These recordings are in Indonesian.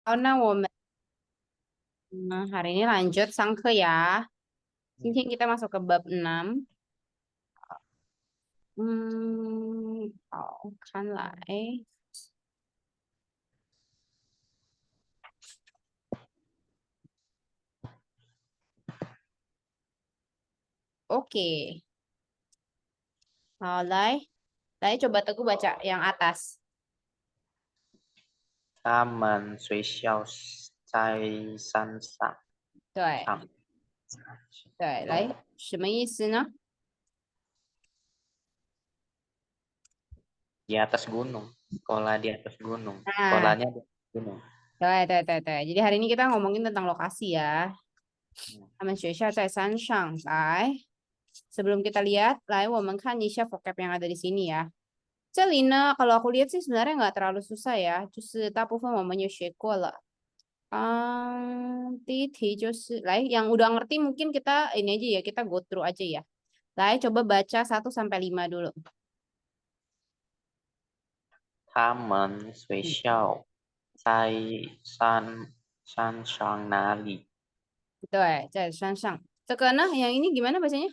好，那我们hari ini lanjut sangke ya. 今天 kita masuk ke bab 6. 好，看来 oke. 好，来coba Teguh baca yang atas. 他们学校在山上对上对，来，什么意思呢？ di atas gunung. Sekolah di atas gunung. Nah, Sekolahnya di atas gunung. 对。jadi hari ini kita ngomongin tentang lokasi ya. 他们学校在山上，来，sebelum kita lihat, 来我们看一下 vocab yang ada di sini ya. 这里呢，kalau aku lihat sih sebenarnya nggak terlalu susah ya，就是大部分我们也学过了。第一题就是来yang udah ngerti mungkin kita ini aja ya, kita go through aja ya. 来，coba baca 1 sampai 5 dulu. 他们学校在山上哪里？对，在山上。这个呢，yang ini gimana bacanya?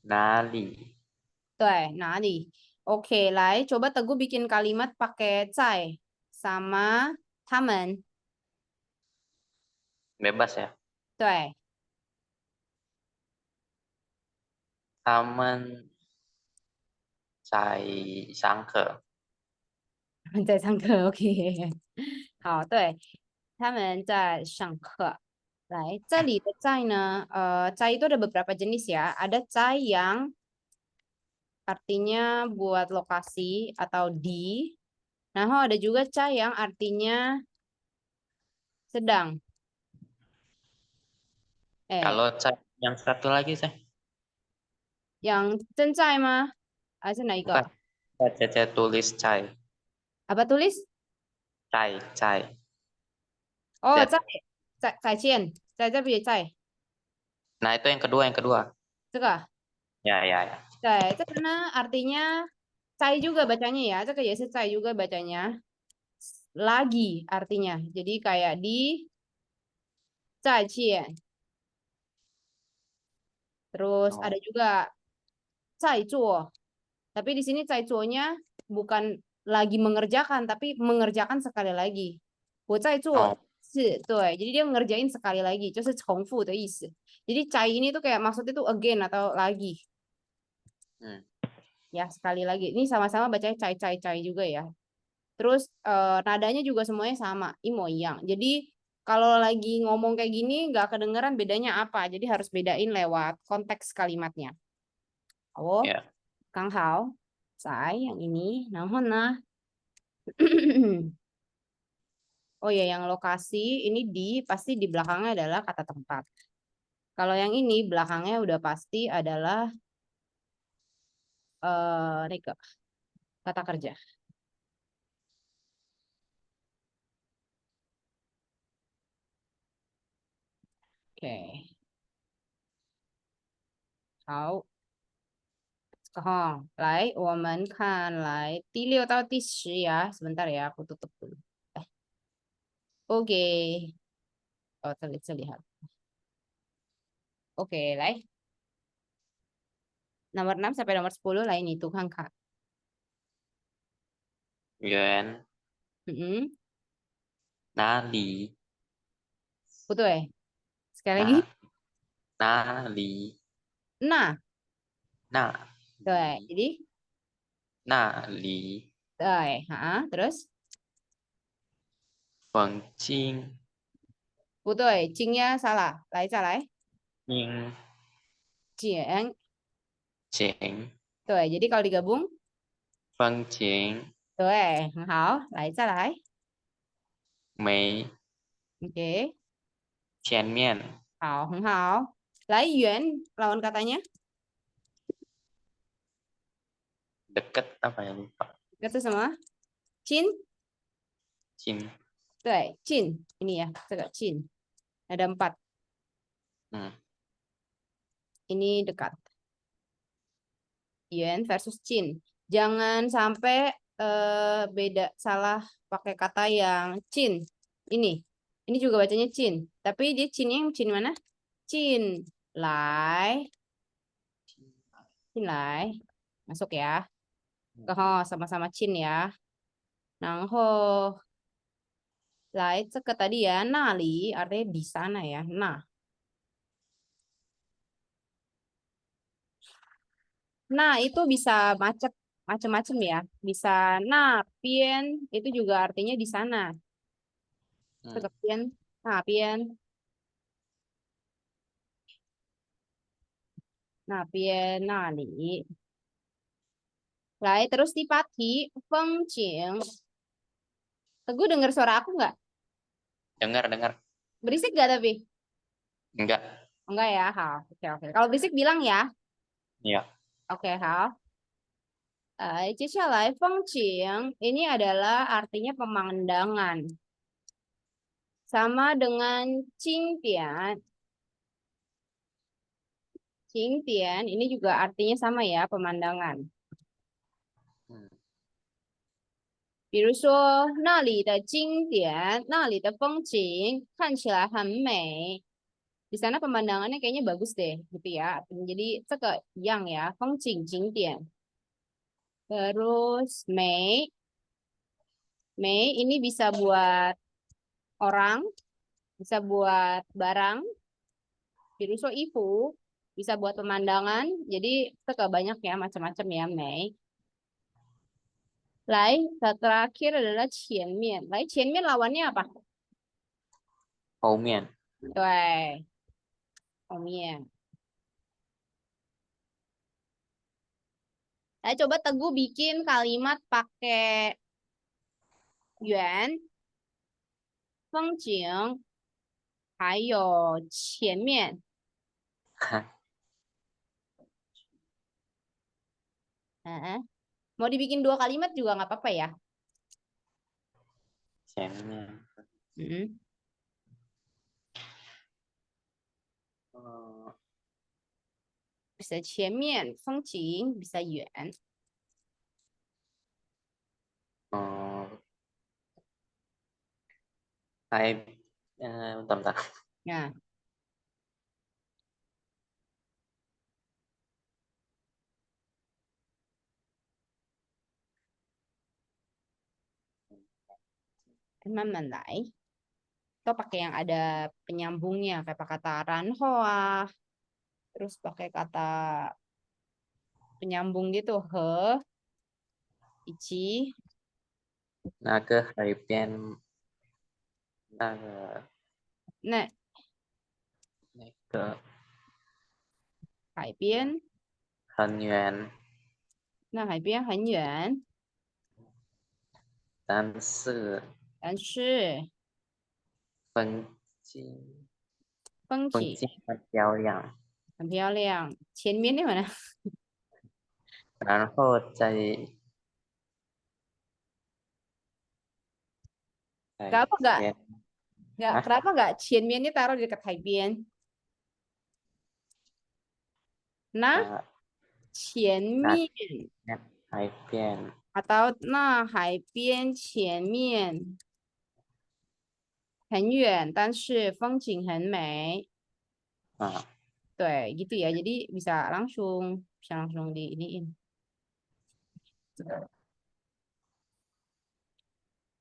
哪里？对，哪里？Oke, 来，coba Teguh bikin kalimat pakai 在 sama 他们。 Bebas ya. 对，他们在上课。在上课，OK。好，对，他们在上课。来，这里的在呢，在itu ada beberapa jenis ya. Ada 在 yang artinya buat lokasi atau di. Nah, ada juga 在 yang artinya sedang. Kalau yang satu lagi saya. Yang 正在吗？还是哪一 Bukan. 个？ Saya tulis cai. Apa tulis? Cai. Oh, Z. 在线，在这边在Nah, itu yang kedua. 这个。Ya. 对，这个呢 artinya 在 juga bacanya ya. 这个也是在 juga bacanya. Lagi artinya. Jadi kayak di 再见. Terus Oh. ada juga 在做. Tapi di sini 在做nya bukan lagi mengerjakan, tapi mengerjakan sekali lagi. 我在做 Oh. 是对, jadi dia ngerjain sekali lagi, 就是重复的意思. Jadi 在 ini tuh kayak maksudnya tuh again atau lagi. Ya, sekali lagi. Ini sama-sama bacanya cai juga ya. Terus nadanya juga semuanya sama, imo yang. Jadi kalau lagi ngomong kayak gini nggak kedengeran bedanya apa. Jadi harus bedain lewat konteks kalimatnya. Oh, Ya. Kang Hao, saya yang ini, nah. Oh ya, yang lokasi ini pasti di belakangnya adalah kata tempat. Kalau yang ini belakangnya udah pasti adalah kata kerja. Oke. 好，来，我们看来第6到第10 ya. Sebentar ya, aku tutup dulu. Oke. Oh, terlihat. Oke, 来. Nomor 6 sampai nomor 10 lain itu kan, Kak. Yuan. Nali. Betul. Sekali lagi. Nali. Nah. Nah. Tuh, jadi Nali. tuh, terus Phần chiên. betul, cingnya salah. Lại. Chiên. Cieng. Chén. Tuh, jadi kalau digabung Phần chén. tuh, hảo, lại. Mì. Oke. Chén miên. Hảo. Lại yuan lawan katanya. Deket apa ya, lupa. Itu semua. Cin. Cin. Tuh, cin. Ini ya, cin. Ada 4. Ini dekat. Yuan versus cin. Jangan sampai beda salah pakai kata yang cin. Ini juga bacanya cin. Tapi dia cinnya yang cin mana? Cin. Lai. Cin lai. Masuk ya. Ke ho, sama-sama cin ya. 然后来这个 tadi ya, 那里 artinya di sana ya. Nah itu bisa macam-macam ya. Bisa pian itu juga artinya di sana. 这个边那边那边那里。来 terus di Pati, Fengjing. Teguh dengar suara aku nggak? Dengar. Berisik nggak tapi? Enggak. Enggak ya, hal. Oke, oke. Kalau berisik bilang ya. Iya. Oke, hal. 接下来风景 ini adalah artinya pemandangan. Sama dengan Qingdian. Qingdian ini juga artinya sama ya, pemandangan. 比如说那里的经典，那里的风景看起来很美。Di sana pemandangannya kayaknya bagus deh, gitu ya. Jadi 这个一样ya, 风景景点。Terus Mei ini bisa buat orang, bisa buat barang. 比如说衣服 bisa buat pemandangan. Jadi itu banyak ya macam-macam ya Mei. Lai, terakhir adalah 前面. Lai, 前面 lawannya apa? 后面。对，后面. Coba Teguh bikin kalimat pakai 远、风景，还有前面。Mau dibikin 2 kalimat juga nggak apa-apa ya. 前面。Bisa 前面风景 bisa 远。bentar. Nah,慢慢来. Atau pakai yang ada penyambungnya kayak pakai kata ranhoa, terus pakai kata penyambung gitu he, ichi. 那个海边，那个 Nah, 那个 海边，很远，那海边很远，但是但是风景风景很漂亮。很漂亮。前面那mana? 然后在 Kenapa nggak 前 kenapa nggak 前面 ini taruh di dekat 海边? Nah, 前面海边 atau nah 海边前面很远，但是风景很美。对, gitu ya. Jadi bisa langsung di iniin.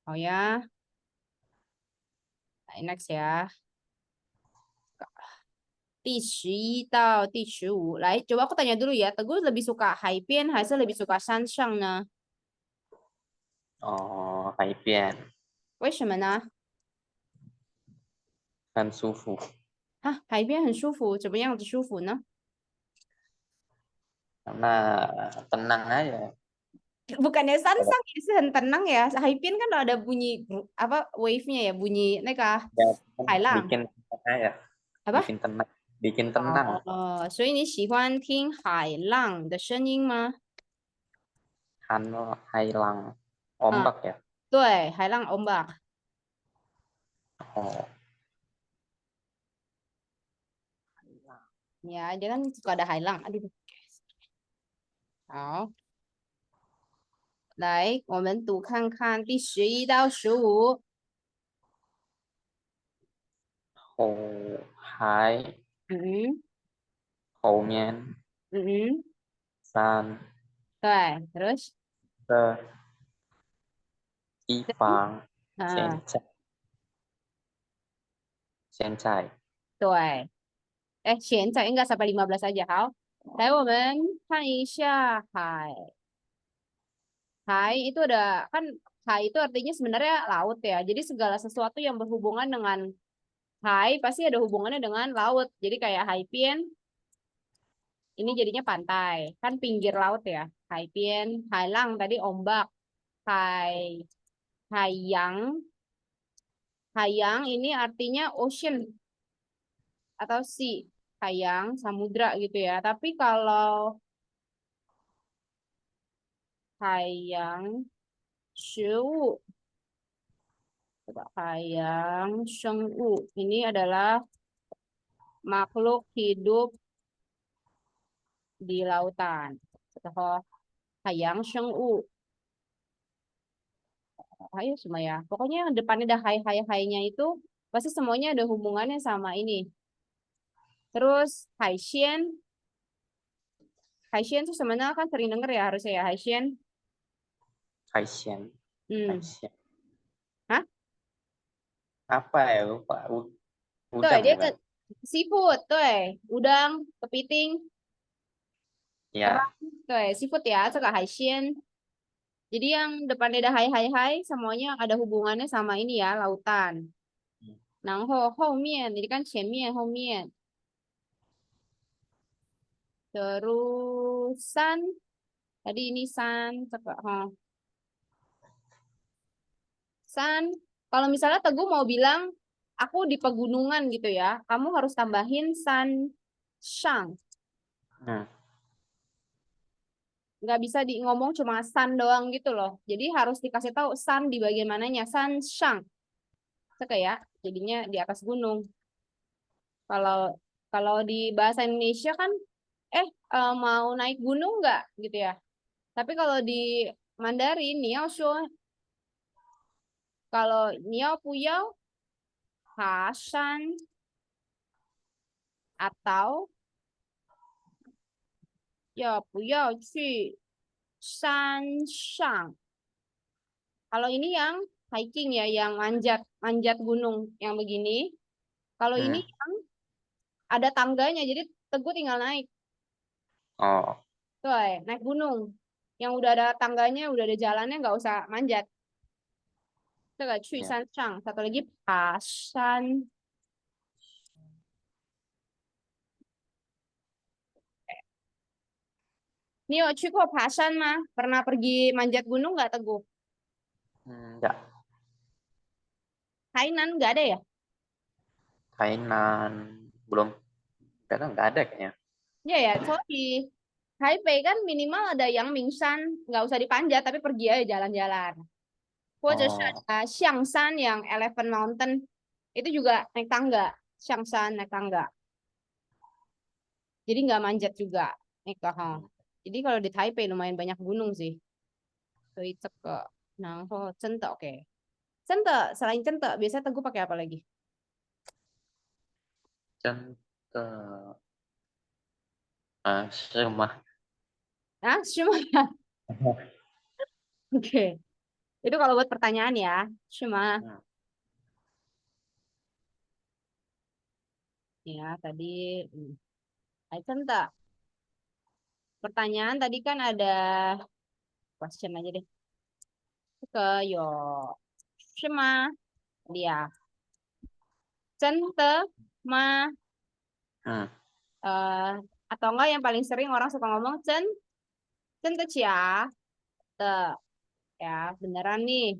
Oh ya. Next ya. 第11到第15. 来, coba aku tanya dulu ya. Teguh lebih suka 海边还是 lebih suka 山上呢？海边为什么呢？很舒服。啊，海边很舒服，怎么样子舒服呢？ Karena tenang aja. Bukannya sansang ya, sih tenang ya. Haipien kan ada bunyi apa wave-nya ya, bunyi neka Ya, hailang. bikin tenang aja. Apa? Bikin tenang. 所以你喜欢听海浪的声音吗？ Kan hailang ombak ya. 对，海浪 ombak. Oh. Ya, dia kan suka ada hailang. Aduh. 好，来，我们读看看第11到15。hồ hải, Mm-mm. hồ miên, Mm-mm. san, Tuh, terus? tơ, y phang, chén Ah, chai, chén chai. 对。现在应该sampai 15 aja, 好。来，我们看一下海。Hai itu ada kan hai itu artinya sebenarnya laut ya. Jadi segala sesuatu yang berhubungan dengan hai pasti ada hubungannya dengan laut. Jadi kayak hai pien ini jadinya pantai. Kan pinggir laut ya. Hai pien, hai lang tadi ombak. Hai hayang, hayang ini artinya ocean atau sea. Hayang, samudra gitu ya. Tapi kalau hayang, shu, coba hayang, shengwu. Ini adalah makhluk hidup di lautan. Atau hayang shengwu. Ayo semua ya. Pokoknya yang depannya ada hai hai hainya itu pasti semuanya ada hubungannya sama ini. Terus haisien, haisien tuh sebenarnya kan sering denger ya harusnya ya haisien. Hải鲜, hải Hmm.鲜. Hah? Apa ya lupa. Tuh Udang dia ke bukan? seafood, tuh udang, kepiting, Ya. kerang, tuh seafood ya, suka haisien. Jadi yang depannya ada hai hai hai semuanya ada hubungannya sama ini ya lautan. 然后后面 jadi kan 前面后面 terus san tadi ini san coba san kalau misalnya Teguh mau bilang aku di pegunungan gitu ya kamu harus tambahin san shang Hmm. nggak bisa di ngomong cuma san doang gitu loh jadi harus dikasih tahu san di bagian mananya san shang Suka ya jadinya di atas gunung kalau kalau di bahasa Indonesia kan mau naik gunung nggak gitu ya tapi kalau di Mandarin Niao Shuo kalau Niao Puyao Hasan atau ya Puyao Qu Shan Shang. Kalau ini yang hiking ya, yang manjat manjat gunung yang begini. Kalau ini Hmm. yang ada tangganya, jadi Teguh tinggal naik. Oh, Tuh, naik gunung. Yang udah ada tangganya, udah ada jalannya, nggak usah manjat. Itu nggak Qu ya. Shan Shang. Satu lagi Pasan. 你有去过爬山吗? Pernah pergi manjat gunung nggak Teguh? Enggak. Hainan nggak ada ya? Thailand belum. Karena nggak ada kayaknya. Ya ya, soalnya di Taipei kan minimal ada yang Mingsan, nggak usah dipanjat tapi pergi aja jalan-jalan. 或者是 Oh, Xiangshan yang Elephant Mountain itu juga naik tangga. Xiangshan naik tangga. Jadi nggak manjat juga. Naik ke Hong. Jadi kalau di Taipei lumayan banyak gunung sih. Itu ke Nangho, Cente oke. Cente, selain Cente biasanya Teguh pakai apa lagi? chân Sema. Ah, cuma oke. Itu kalau buat pertanyaan ya. Cuma Hmm. ya tadi Cente. Pertanyaan tadi kan ada question aja deh. Ke yo. Cuma dia. Cente ma Hmm. eh, atau enggak yang paling sering orang suka ngomong cente cia te ya beneran nih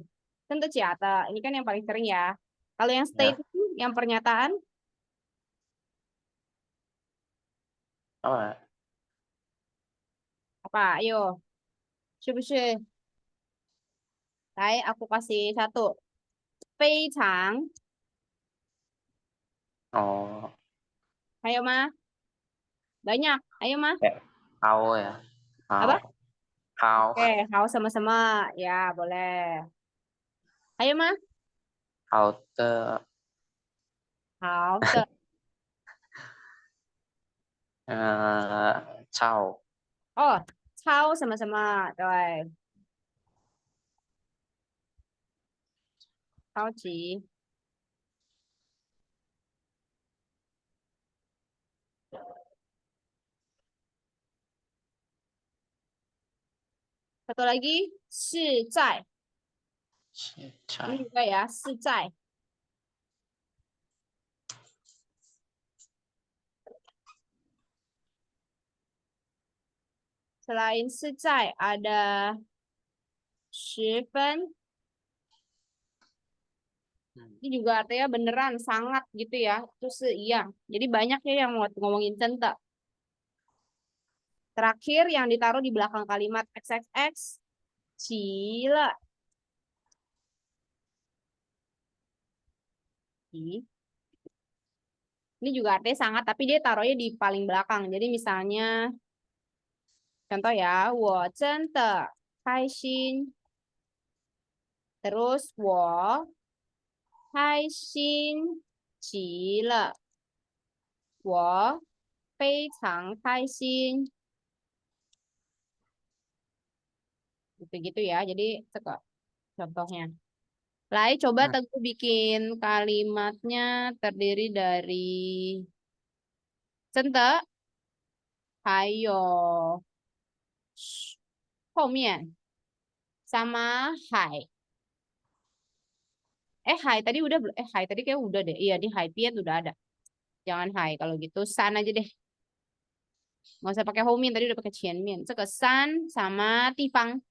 cente cia te ini kan yang paling sering ya kalau yang Ya. statement yang pernyataan Oh, apa ayo coba aku kasih satu 非常 oh, ayo mah banyak ayo mah kayak hao ya. apa Hao. Hao. oke haus sama-sama ya boleh ayo mah Hao te. 好的。超哦，超什么什么，对，超级。Satu lagi, 是在，现 ini 在 juga ya, 是在。Selain 是在, ada 10分. Ini juga artinya beneran, sangat gitu ya. Itu iya. Jadi banyak ya yang mau ngomongin cinta. Terakhir yang ditaruh di belakang kalimat XXX, Cila. Ini juga artinya sangat, tapi dia taruhnya di paling belakang. Jadi misalnya, contoh ya, 我真的开心. Terus 我开心极了，我非常开心。Gitu-gitu ya. Jadi cekok contohnya. Lai coba Teguh bikin kalimatnya terdiri dari cente, 还有后面 sama hai. Hai tadi udah belum? Hai tadi kayak udah deh. Iya di hai piet udah ada. Jangan hai kalau gitu san aja deh. Nggak usah pakai homin tadi udah pakai qianmian. Cekok san sama tifang.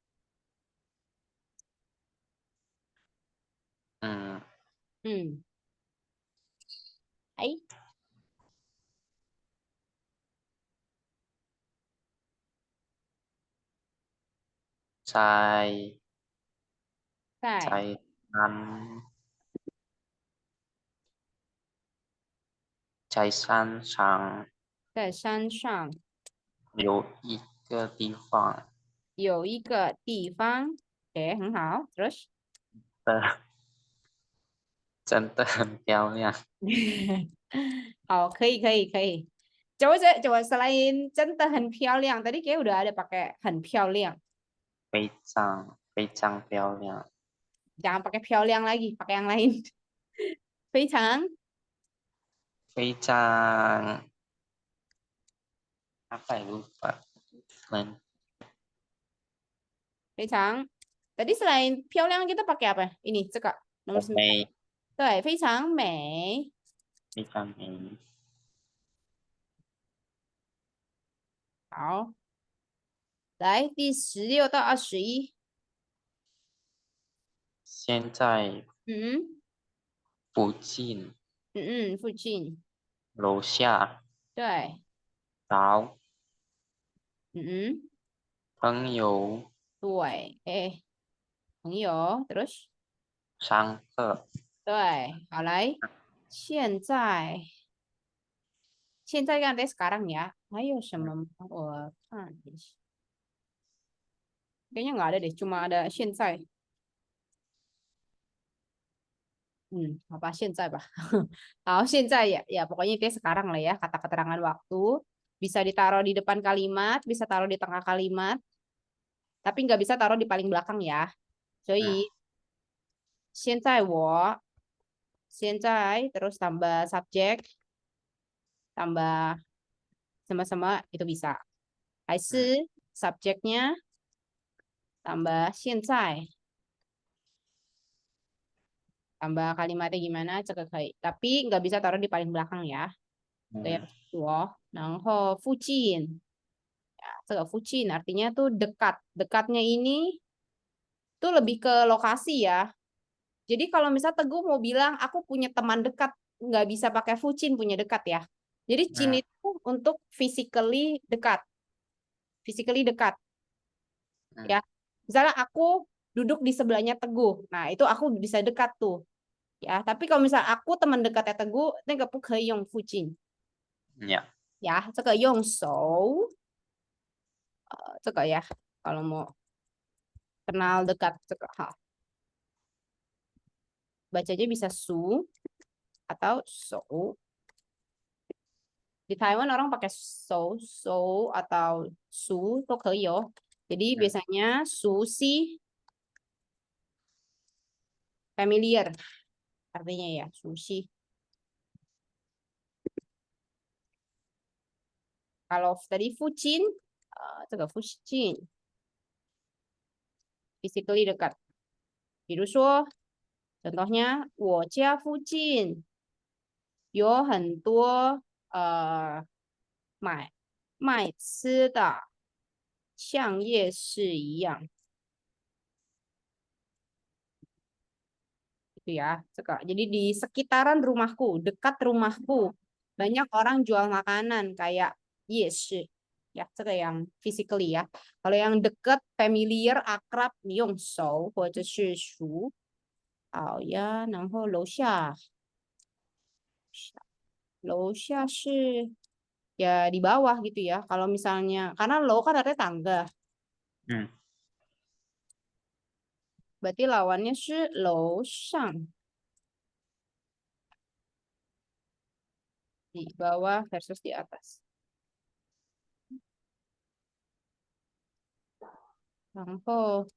嗯，哎，在在在山在山上在山上有一个地方有一个地方，哎，很好，terus 的真的很漂亮，好，可以可以可以。coba selain 真的很漂亮，tadi kayak udah ada pakai 很漂亮，非常非常漂亮， jangan pakai 漂亮 lagi，pakai yang lain。非常非常 apa ya lupa. Selain 非常，tadi selain 漂亮 kita pakai apa? Ini cekak nomor 9。美对，非常美。非常美，好，来第16到21。现在嗯附近附近，楼下对，找嗯朋友对，哎，朋友，terus。上课，对，好来，现在kan teh sekarang ya. Ayo sama我看一下 kayaknya nggak ada deh, cuma ada 现在。apa 现在吧。好，现在ya pokoknya itu sekarang lah ya, kata keterangan waktu. Bisa ditaruh di depan kalimat, bisa taruh di tengah kalimat, tapi nggak bisa taruh di paling belakang ya. 所以现在我现在 terus tambah subjek, tambah sama-sama itu bisa. 还是 subjeknya tambah 现在 tambah kalimatnya gimana cek tapi nggak bisa taruh di paling belakang ya. Kayak 我然后附近 ya, 这个附近 artinya tuh dekat, dekatnya ini tuh lebih ke lokasi ya. Jadi kalau misal Teguh mau bilang aku punya teman dekat, nggak bisa pakai fucin punya dekat ya. Jadi cin itu untuk physically dekat ya. Misalnya aku duduk di sebelahnya Teguh, nah itu aku bisa dekat tuh ya. Tapi kalau misal aku teman dekatnya Teguh, 那个不可以用附近 ya, ya. 这个用手，这个 ya. Kalau mau kenal dekat, 这个好。Bacanya bisa su atau so. Di Taiwan orang pakai so atau su都可以哦. Jadi biasanya sushi familiar artinya ya, sushi. Kalau tadi fucin, 这个 fucin physically dekat. 比如说 contohnya 我家附近有很多卖吃的，像夜市一样。Itu ya, jadi di sekitaran rumahku, dekat rumahku, banyak orang jual makanan kayak夜市. Ya, 这个 yang physically ya. Kalau yang dekat, familiar, akrab, 用手或者是熟。好呀，然后楼下是ya di bawah gitu ya. Kalau misalnya karena low kan artinya tangga. Berarti lawannya 是楼上. Di bawah versus di atas. 然后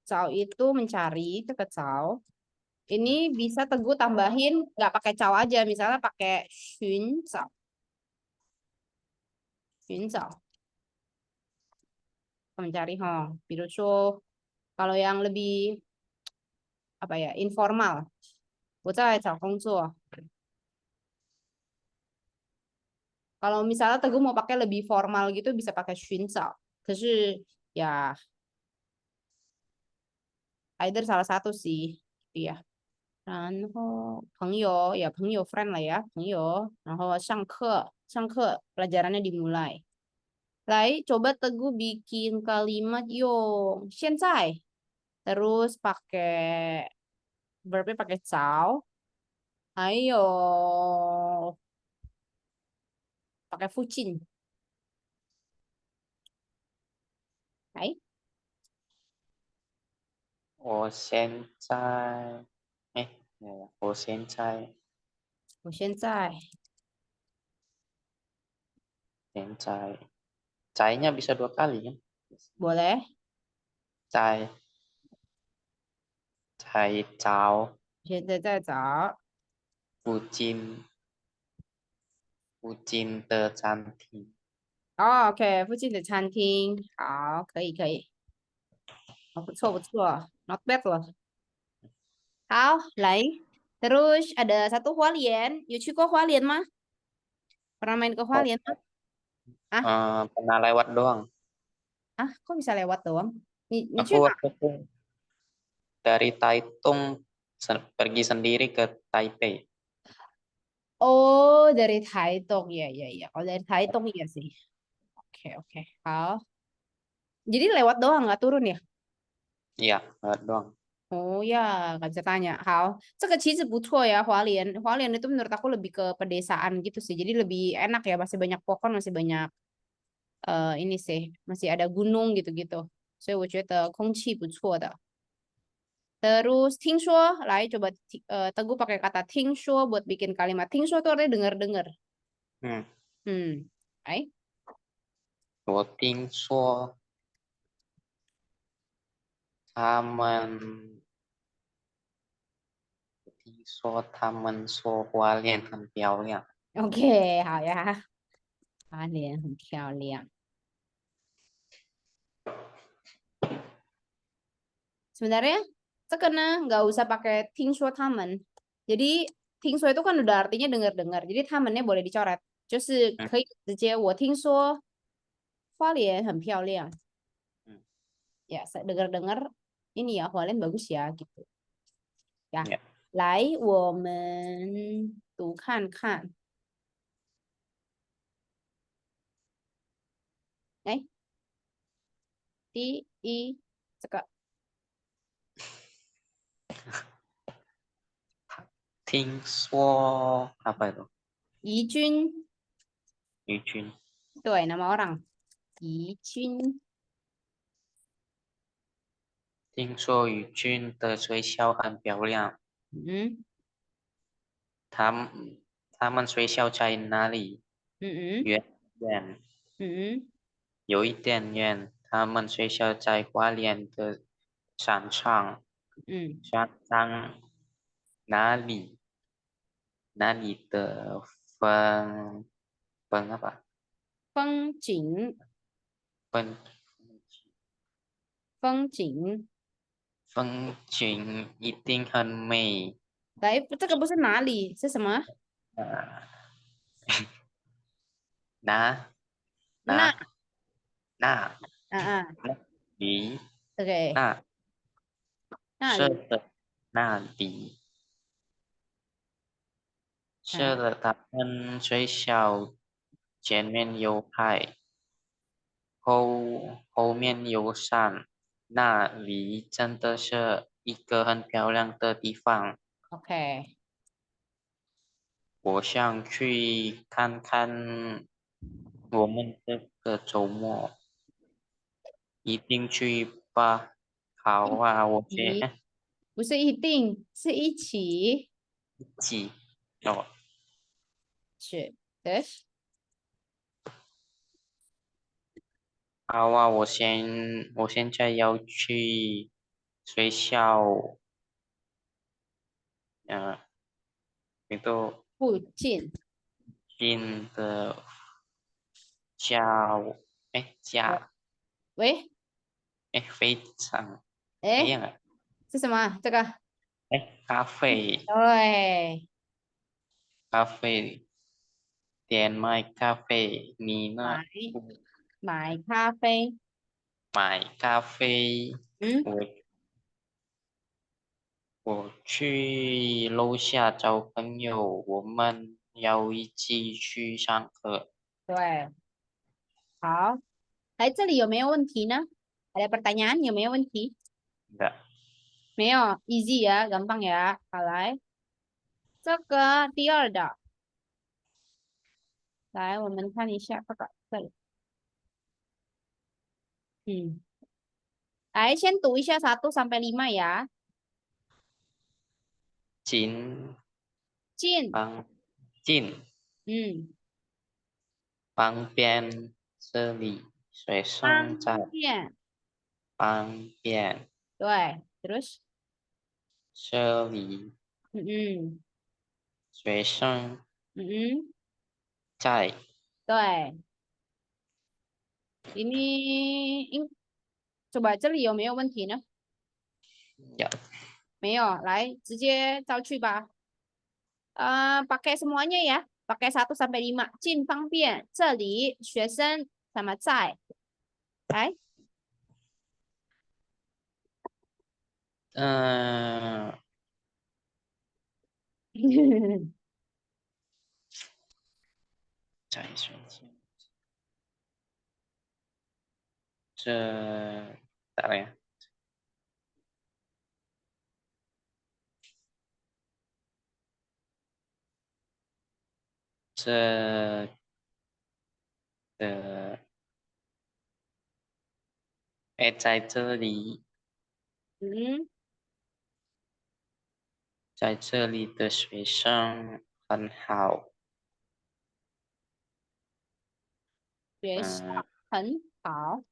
找itu mencari, itu ke 找. Ini bisa Teguh tambahin nggak pakai 找 aja, misalnya pakai 寻找. 寻找 mencari ho. 比如说 kalau yang lebih apa ya, informal. 我在找工作. Kalau misalnya Teguh mau pakai lebih formal gitu bisa pakai 寻找. 可是 ya either salah satu sih. Iya. 然后朋友 ya 朋友 friend lah ya 朋友 然后上课 pelajarannya dimulai. 来 coba Teguh bikin kalimat 用现在 terus pakai verbnya pakai 找 ayo pakai 附近. Hai 我现在，哎，我现在我现在在nya bisa 2 kali kan? boleh 在找现在在找附近的餐厅。哦 OK 附近的餐厅好可以哦不错 not bad loh. 好来 terus ada satu Hualien 有去过Hualien吗 pernah main ke Oh, Hualien mah? Ah, pernah lewat doang. kok bisa lewat doang? Aku waktu itu dari Taitung pergi sendiri ke Taipei. Oh, dari Taitung. Ya. Kalau dari Taitung iya sih. Oke. Hal. Jadi lewat doang, nggak turun ya? Iya, lewat doang. Oh ya, nggak bisa tanya. Hal. 这个其实不错 ya, Hualien. Hualien itu menurut aku lebih ke pedesaan gitu sih. Jadi lebih enak ya, masih banyak pohon, masih banyak ini sih. Masih ada gunung gitu-gitu. 所以我觉得空气不错的. Terus 听说, coba Teguh pakai kata 听说 buat bikin kalimat. 听说 itu artinya dengar-dengar. 嗯，来我听说他们说花莲很漂亮。OK，好呀，花莲很漂亮。Sebenarnya terkena nggak usah pakai 听说他们. Jadi 听说 itu kan udah artinya dengar-dengar. Jadi 他们nya boleh dicoret. 就是可以直接我听说花莲很漂亮. Ya, saya dengar-dengar ini ya Hualien bagus ya gitu. Ya. 来我们读看看. 来第一这个听说 apa itu? 怡君 Yujun. 对 nama orang 怡君听说宇峻的学校很漂亮，嗯他们学校在哪里？嗯远远，嗯有一点远。他们学校在花莲的山上，嗯山上哪里？哪里的风apa？风景风风景，风景一定很美。来，这个不是哪里，是什么？呃，哪那哪那啊那里，OK，那那里是的，那里是啊的，他们学校前面有海，后面有山，那里真的是一个很漂亮的地方。 ，OK，我想去看看，我们这个周末一定去吧。好啊，我一先不是一定是一起一起哦。去的，好啊，我现在要去学校，嗯、itu 附近，近的教，哎家，喂，哎非常，哎哎，呀，是什么啊？这个，哎对，咖啡店卖咖啡，你呢？买买咖啡，买咖啡，嗯，我我去楼下找朋友，我们要一起去上课对，好，来这里有没有问题呢？Ada pertanyaan 有没有问题？的。没有，easy 呀，gampang ya。好，来这个第二的，来我们看一下这个这里，嗯，来先读一下1 sampai 5 ya。近进，方近嗯，方便这里学生方在便，方便对，terus，这里嗯嗯学生嗯嗯，在对，ini coba 这里有没有问题呢？呀没有，来直接造句吧。pakai semuanya ya. Pakai 1 sampai 5. 进方便，这里学生什么在？来，嗯、在学校这咋了呀？这的哎，在这里，嗯，在这里的学生很好，学校嗯，很好。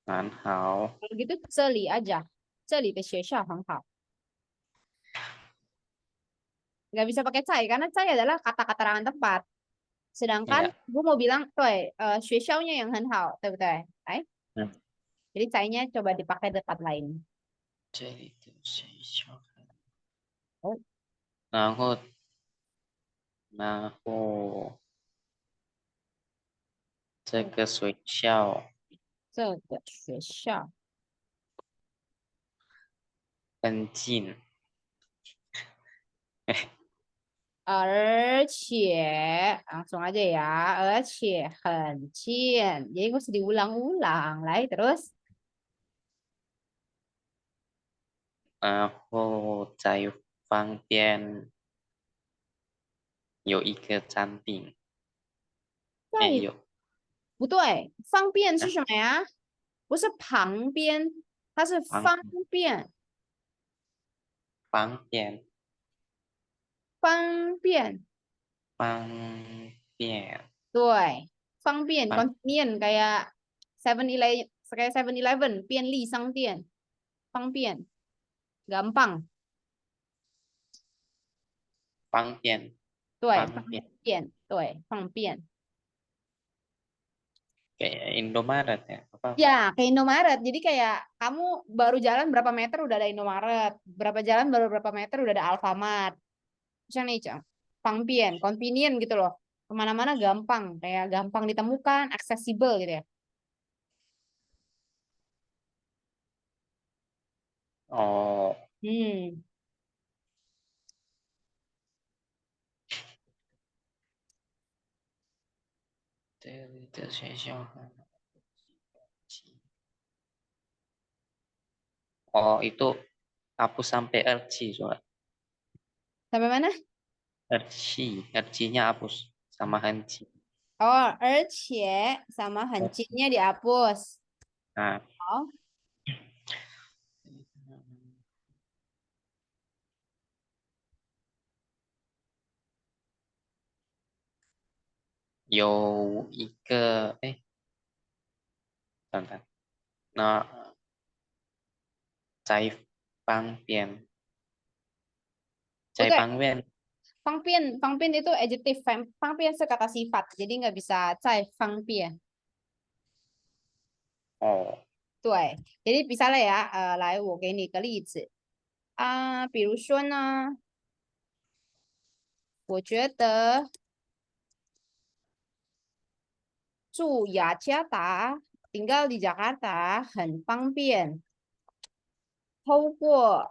很好，kalau gitu 这里 aja. 这里的学校很好。Nggak bisa pakai cai karena cai adalah kata keterangan tempat. Sedangkan 呀，gue mau bilang, 对，学校nya yang 很好，对不对？哎，嗯，jadi cai-nya coba dipakai tempat lain. 这里的学校，哦，然后然后这嗯个学校这个学校，很近，而且 langsung aja ya, 而且很近. Jadi nggak usah diulang-ulang. Lai, terus 然后在旁边有一个餐厅，哎在有不对，方便是啊，什么呀？不是旁边，它是方便，方便，方便，方便，对，方便 方 convenient kayak 7-Eleven, kayak 7-Eleven 便利商店，方便，gampang，方便，对，方方便。便，对，方便。 Kayak Indomaret ya, apa? Ya, ke Indomaret. Jadi kayak kamu baru jalan berapa meter udah ada Indomaret. Berapa jalan baru berapa meter udah ada Alfamart. Misalnya nih, Cang. Pangpien, convenient gitu loh. Kemana-mana gampang. Kayak gampang ditemukan, aksesibel gitu ya. Oh, Hmm. itu sesuatu. Oh, itu hapus sampai RG soalnya. Sampai mana? RG-nya hapus sama Hanji. Oh, 而且 sama hancitnya dihapus. Nah, Oh, 有一个，哎，等等，那在方便，不对，在方便，方便 itu adjective, 方便 kata sifat. Jadi nggak bisa 在方便。哦，对，jadi bisa lah ya, 来，我给你个例子啊，比如说呢，我觉得住雅加达，tinggal di Jakarta 很方便。透过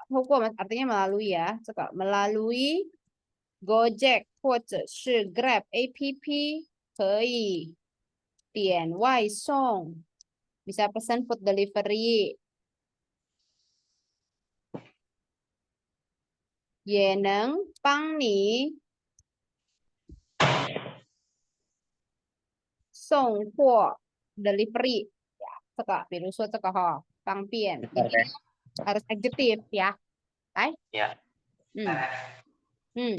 artinya melalui ya, 这个 melalui Gojek 或者是 Grab APP 可以点外送，bisa pesan food delivery，也能帮你送货 delivery ya, 这个比如说这个哈，方便， bentar intinya ya. harus adjective ya. 来， Ya. 嗯嗯，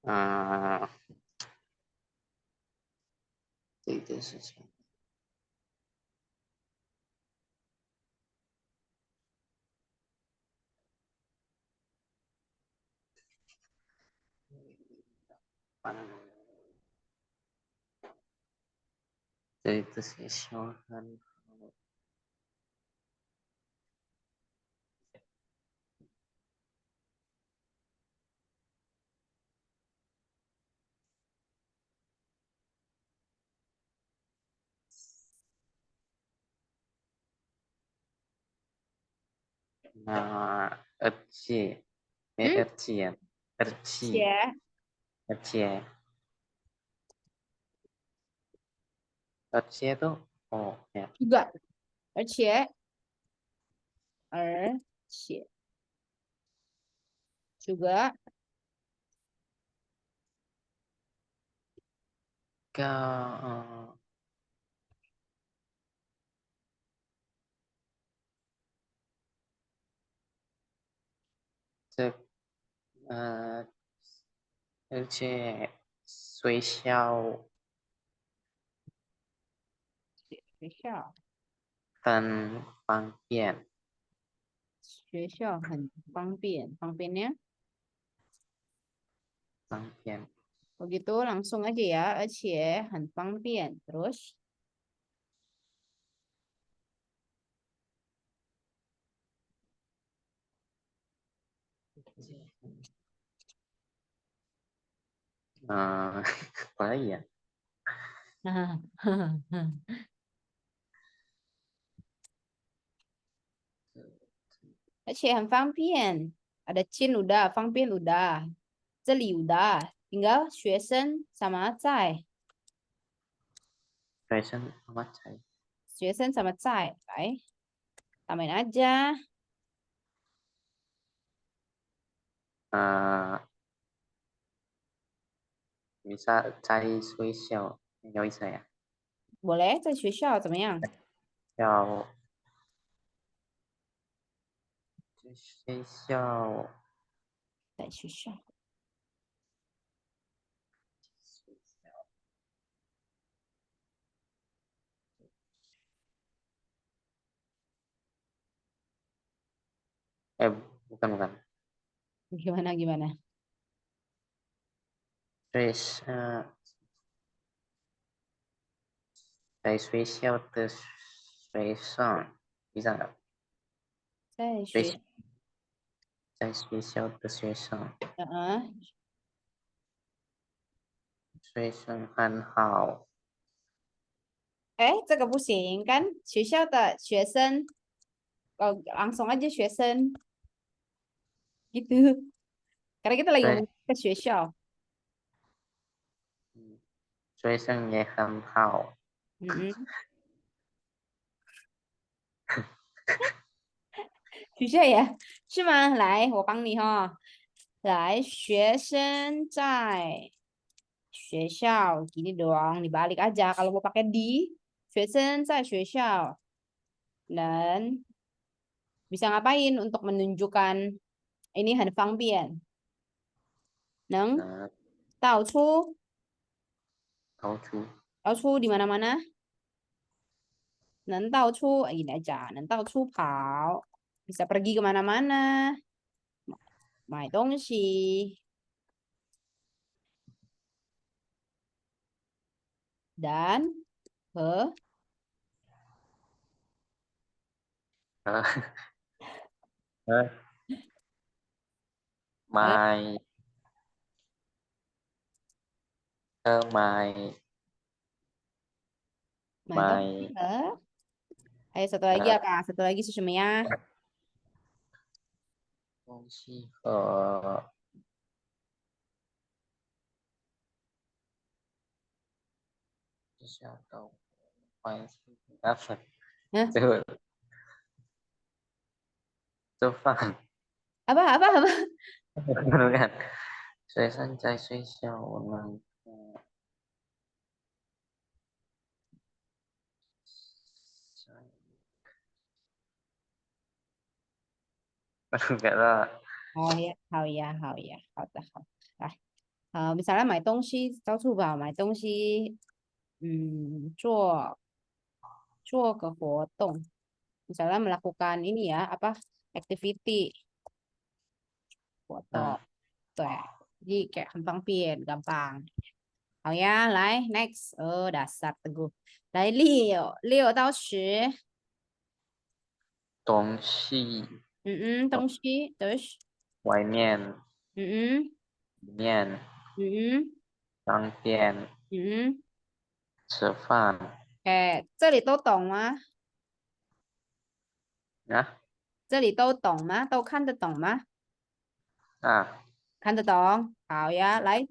啊，这个事情，这个是小很。Nah, RC, hmm, RC ya, RC, 且 RC, RC itu, oh ya, juga，而且juga ke这RC 学校学校很方便，学校很方便，方便nya 方便， begitu langsung aja ya, 而且很方便。Terus apa lagi ya? 而且很方便，ada Chin udah, 方便 udah, 这里 udah, tinggal 学生 sama 在， Fashion apa cai? 学生 sama 在，来tambahin aja bisa 在学校有意思呀？ Boleh, 在学校怎么样？要在学校在学校。bukan bukan. Gimana gimana? 学在学校的学生bisa nggak? 在学，学在学校的学生学生很好。哎，这个不行，kan 学校的学生，oh, langsung aja 学生gitu. Karena kita lagi 学 ngomong ke 学校。学生也很好。嗯，学校呀，是吗？来，我帮你哈。来，学生在学校gini doang, dibalik aja. Kalau mau pakai di, 学生在学校 dan bisa ngapain untuk menunjukkan ini 很方便，能到处到处到处 di mana-mana，能到处ini aja，能到处跑，bisa pergi kemana-mana，买东西dan ke 呃呃买买买东西买了。还有satu lagi 呃 apa? Satu lagi是什么呀？东西和学校的关系apa 嗯，就吃饭 apa apa apa？bukan 学生在学校能enggak lah Oh ya, 好呀，好呀，好的，好，来，misalnya 买东西，到处跑，买东西，做个活动，misalnya melakukan ini ya, apa activity 活动，对，jadi kayak 很方便，gampang。好呀，来 next，dasar teguh，来6到10，东西东西，terus，外面嗯里面嗯商店嗯，吃饭这里都懂吗？啊这里都懂吗？都看得懂吗？啊看得懂。好呀，来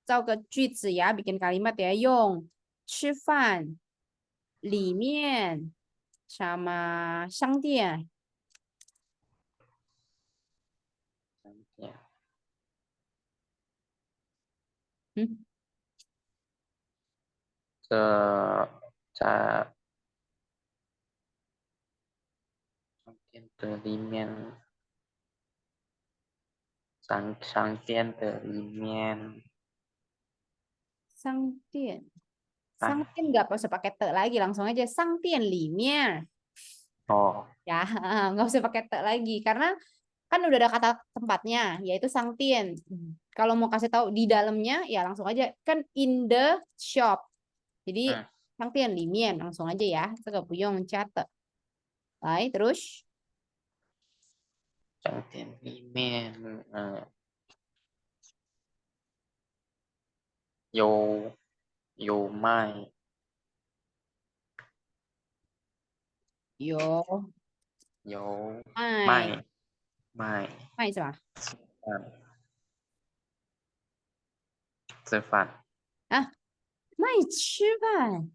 造个句子呀，bikin kalimat ya，用吃饭里面 sama 商店，商店嗯，这在商店的里面商店的里面商店，商啊店nggak usah pakai te lagi, langsung aja 商店里面 oh ya, nggak usah pakai te lagi karena kan udah ada kata tempatnya yaitu Sangtien. Kalau mau kasih tahu di dalamnya ya langsung aja kan in the shop. Jadi 嗯 Sangtien 里面 langsung aja ya. 这个不用加的。来 terus 商店里面有有卖有有卖卖卖卖什么嗯吃饭啊？卖吃饭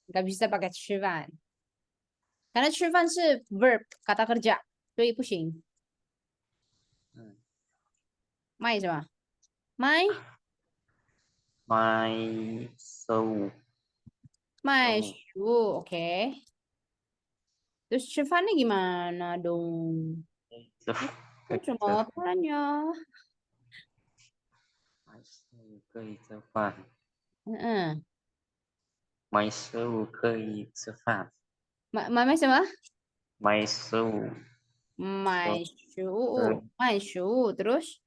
nggak bisa pakai 吃饭 karena 吃饭是 verb kata kerja 所以不行。嗯 mai 是吧？mai 买食物， mai 食 shu, oke. Terus 吃饭 nih gimana dong? 物，可 Itu 以 cuma 吃， apanya? 买食物可以吃饭， Heeh. 买食物可以吃饭， Mai 什么？买食物 mai 可 shu, mai shu. Terus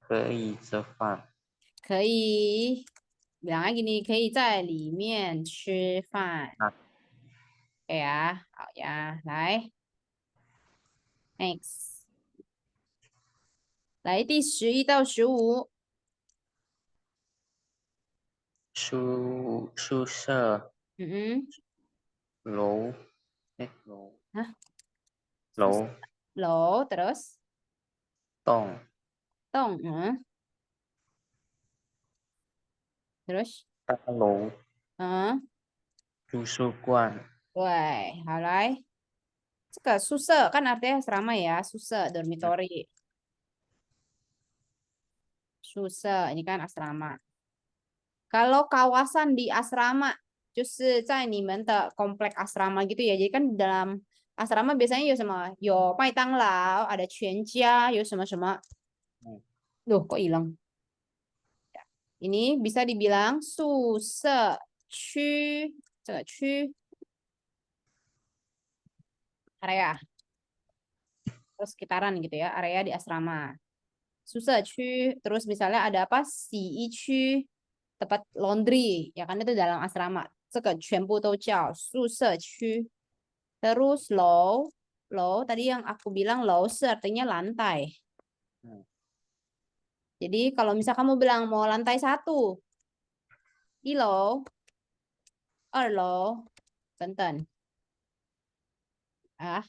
可以吃饭，可以bilang lagi nih, 可以在里面吃饭。那 Oke ya, 好呀，来，next，来第11到15。宿舍嗯楼，哎楼嗯，啊，楼 low, terus 栋 dong, terus 大楼 嗯，图书馆，对，好来，这个宿舍 kan artinya asrama ya, 宿舍 嗯 dormitory, 宿舍 ini kan asrama. Kalau kawasan di asrama, 就是在你们的 komplek asrama gitu ya. Jadi kan dalam asrama biasanya 有什么？有麦当劳，ada 全家，有什么什么？嗯 Loh, kok hilang? Ini bisa dibilang 宿舍区，这个区 area terus sekitaran gitu ya, area di asrama. 宿舍区, terus misalnya ada apa? 洗衣区, tempat laundry, ya kan itu dalam asrama. 这个全部都叫宿舍区. Terus low, low tadi yang aku bilang low artinya lantai. 嗯 Jadi kalau misal kamu bilang mau lantai 1, 一楼、2楼等等. Ah,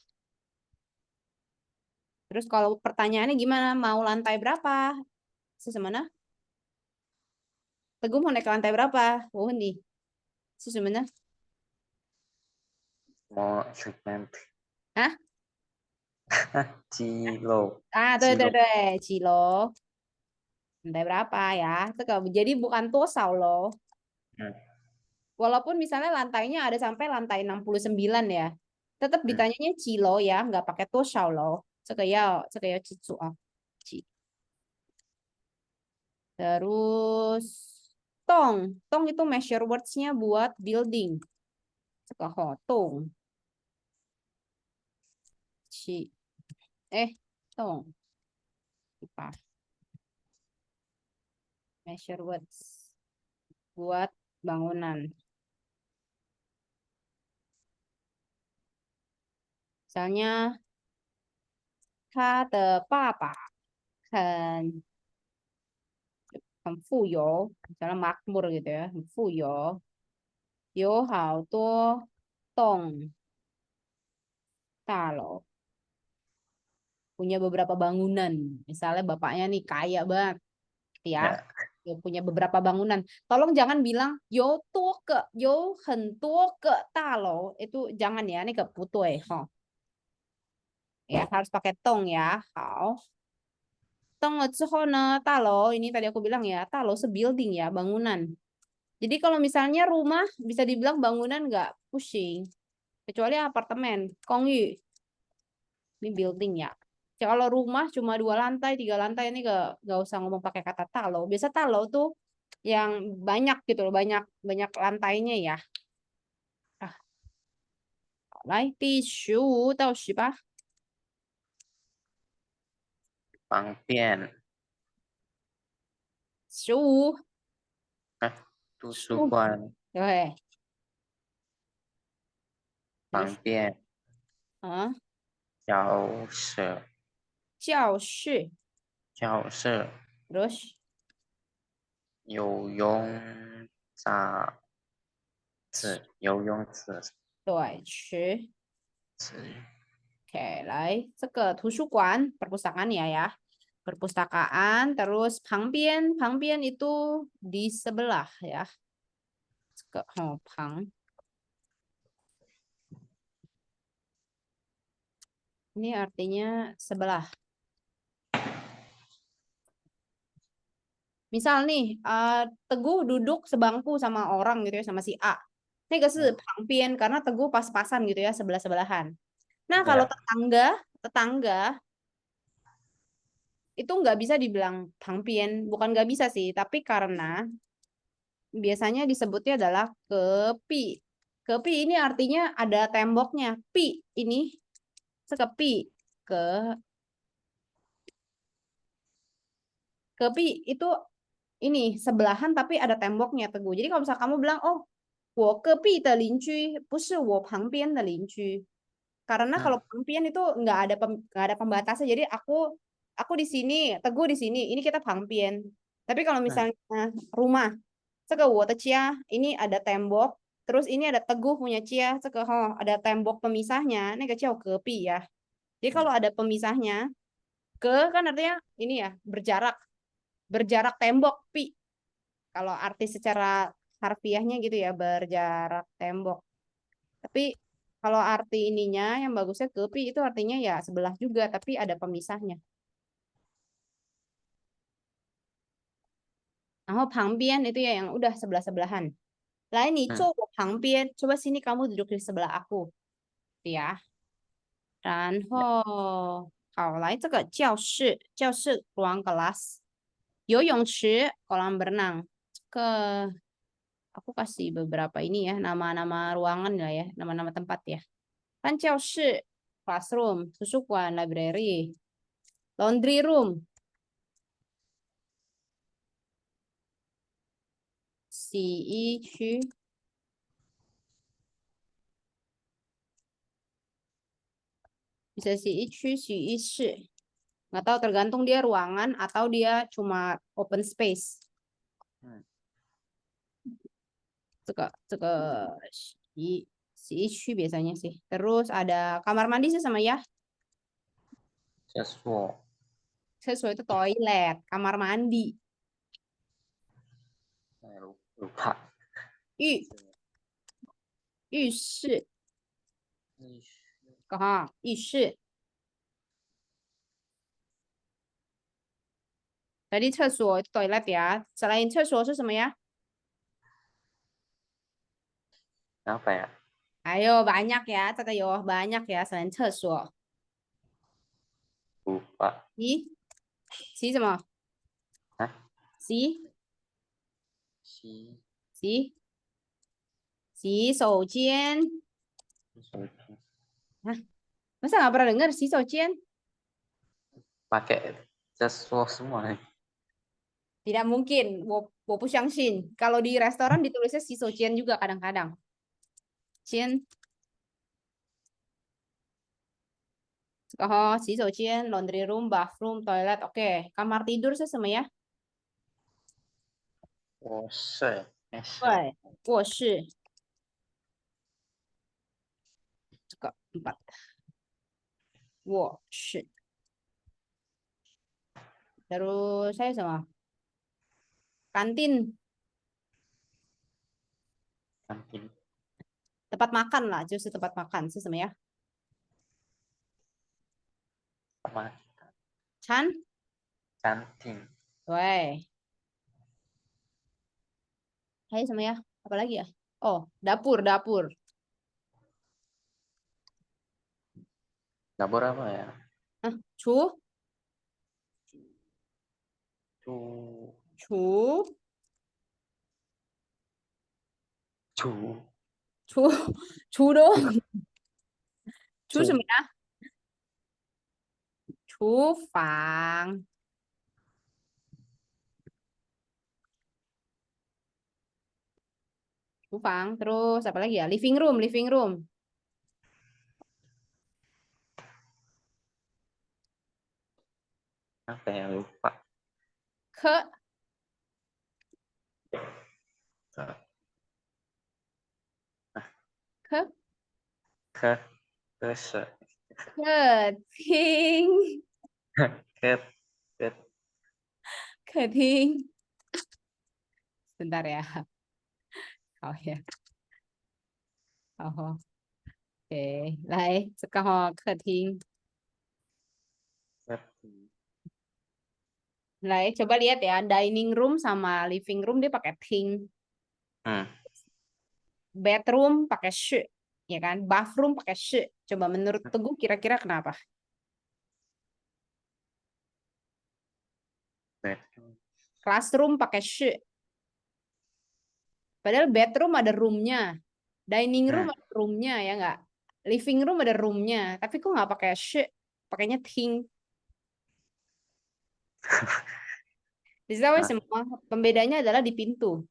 terus kalau pertanyaannya gimana? Mau lantai berapa? Sesemana? Teguh mau naik ke lantai berapa? Oh, nih. Sesemana? 我随便 Hah? 鸡肉 Ah, 对鸡肉，对对，几楼？Lantai berapa ya? Itu jadi bukan tosau loh. 嗯 Walaupun misalnya lantainya ada sampai lantai 69 ya. Tetap 嗯 ditanyanya cilo ya, nggak pakai tosau loh. 这个要记住啊. Ci. Terus tong. Tong itu measure words-nya buat building. 这个 Ci. Tong. Apa? Measure words buat bangunan. Misalnya, 他的爸爸很富有, misalnya makmur gitu ya, 很富有，有好多栋大楼, punya beberapa bangunan. Misalnya bapaknya nih kaya banget, ya, 呀 dia punya beberapa bangunan. Tolong jangan bilang 有很多个大楼, itu jangan ya, ini keputuh ya, harus pakai tong ya. 好，tong了之后呢，大楼 ini tadi aku bilang ya, 大楼是 building ya, bangunan. Jadi kalau misalnya rumah bisa dibilang bangunan nggak pusing, kecuali apartemen, kongyu, ini building ya. Kalau rumah cuma 2 lantai, 3 lantai ini nggak usah ngomong pakai kata talo. Biasa talo tuh yang banyak gitu loh, banyak banyak lantainya ya. Ah, 来第15到18，方便，15，图书15，馆对，terus 方便，啊，教室教室教室，terus 游泳杂志游泳对，池。池 Oke, 来这个图书馆 perpustakaan ya. Perpustakaan, terus 旁边 itu di sebelah ya. 这个旁 ini artinya sebelah. Misal nih, Teguh duduk sebangku sama orang gitu ya, sama si A. Ini gak sih pangpian karena Teguh pas-pasan gitu ya, sebelah-sebelahan. Nah, kalau Ya. tetangga itu nggak bisa dibilang pangpian, bukan nggak bisa sih, tapi karena biasanya disebutnya adalah kepi. Kepi ini artinya ada temboknya. Pi ini sekepi ke kepi itu ini sebelahan tapi ada temboknya Teguh. Jadi kalau misalnya kamu bilang, oh, 我隔壁的邻居不是我旁边的邻居. Karena kalau pangpian itu nggak ada pembatasnya. Jadi aku di sini, Teguh di sini. Ini kita pangpian. Tapi kalau misalnya rumah, 这个我的家, ini ada tembok. Terus ini ada Teguh punya Cia, 这个 ada tembok pemisahnya. Ini kecil kepi ya. Jadi kalau ada pemisahnya, ke kan artinya ini ya berjarak, berjarak tembok pi. Kalau arti secara harfiahnya gitu ya berjarak tembok. Tapi kalau arti ininya yang bagusnya kepi itu artinya ya sebelah juga tapi ada pemisahnya. Nah, 旁边 itu ya yang udah sebelah-sebelahan. Lain nih, coba 旁边, coba sini kamu duduk di sebelah aku. Ya. 然后好，来这个教室 ruang kelas. 游泳池 kolam berenang. Ke aku kasih beberapa ini ya, nama-nama ruangan lah ya, nama-nama tempat ya. Kan 教室 classroom, 图书馆 library, laundry room, 洗衣区, bisa 洗衣区、洗衣室. Nggak tahu tergantung dia ruangan atau dia cuma open space. 这个洗衣区 biasanya sih. Terus ada kamar mandi sih sama ya. 厕所 Sesuai itu toilet, kamar mandi. lupa. 浴室, 浴室. Tadi 厕所 itu toilet ya. Selain 厕所 是什么ya? Apa ya? Ayo banyak ya. Banyak ya selain 厕所. Lupa. 洗什么？ Hah? 洗 Si 洗手间. Suci. Hah? Masa nggak pernah dengar 洗手间? Pakai sesuatu semua nih. Tidak mungkin. 我不相信. Kalau di restoran ditulisnya 洗手间 juga kadang-kadang. 间. Oh, 洗手间, laundry room, bathroom, toilet. Oke, kamar tidur sih sama ya. 卧室. 对，卧室. 4. 卧室. Terus saya sama kantin, Kantin. tempat makan lah, justru tempat makan sih sama ya. Sama Chan, kantin. weh. Hai sama ya. Apa lagi ya? Oh, dapur. Dapur apa ya? Hah, cu, Cu. cu, Cu. cu, cu dong. Cu Cu. sama ya. 厨房.厨房. Terus apa lagi ya? Living room. Apa ya? Lupa. Ke, ke, Ke. Ke. keting. Ke. Ke. Keting. Bentar ya. Oh ya. Oh, oke. 来，这个客厅. Nah, coba lihat ya, dining room sama living room dia pakai ting. Hmm. Bedroom pakai she, ya kan? Bathroom pakai she. Coba menurut Teguh kira-kira kenapa? Bedroom. Classroom pakai she. Padahal bedroom ada roomnya, dining room Hmm. ada roomnya ya nggak? Living room ada roomnya, tapi kok nggak pakai she, pakainya ting. Jadi Hah? semua pembedanya adalah di pintu.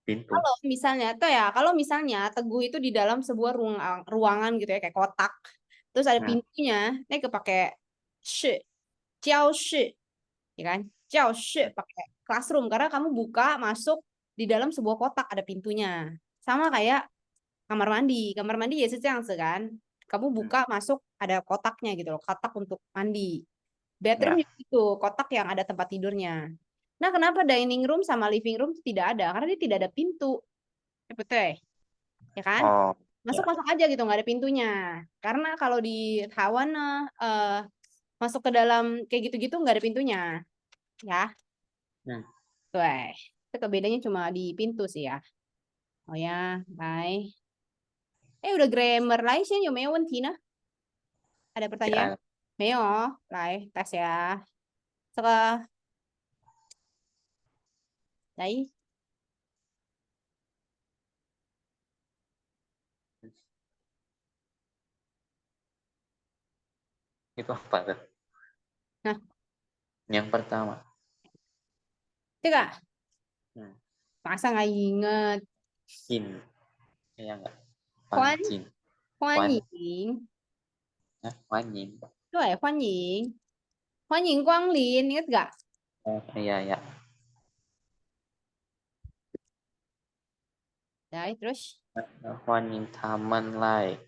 Pintu. Kalau misalnya tuh ya, kalau misalnya Teguh itu di dalam sebuah ruangan gitu ya kayak kotak, terus ada Hmm. pintunya, ini kepake shi, jiao shi, ya kan? Jiao shi pakai classroom karena kamu buka masuk di dalam sebuah kotak ada pintunya. Sama kayak kamar mandi. Kamar mandi ya kan. Kamu Hmm. buka masuk ada kotaknya gitu loh, kotak untuk mandi. Bedroom Ya. juga itu kotak yang ada tempat tidurnya. Nah, kenapa dining room sama living room itu tidak ada? Karena dia tidak ada pintu. Ya, betul ya kan? Oh. Ya. Masuk-masuk aja gitu, nggak ada pintunya. Karena kalau di Taiwan masuk ke dalam kayak gitu-gitu nggak ada pintunya. Ya, Hmm. tuh itu kebedaannya cuma di pintu sih ya. Oh ya, bye. Udah grammar lain sih,有没有问题呢? Ada pertanyaan? 呀，没有哦，来，tes ya. 这个来 itu apa tuh? Nah, Yang pertama. 这个 Hmm. masa nggak inget? Jin. Ya enggak? 欢 Jin. 欢 Wan. 迎，Wan Yin. 对，欢迎光临，inget gak? Oh, iya ya. Đấy, terus Hoan nghênh Taman Lai.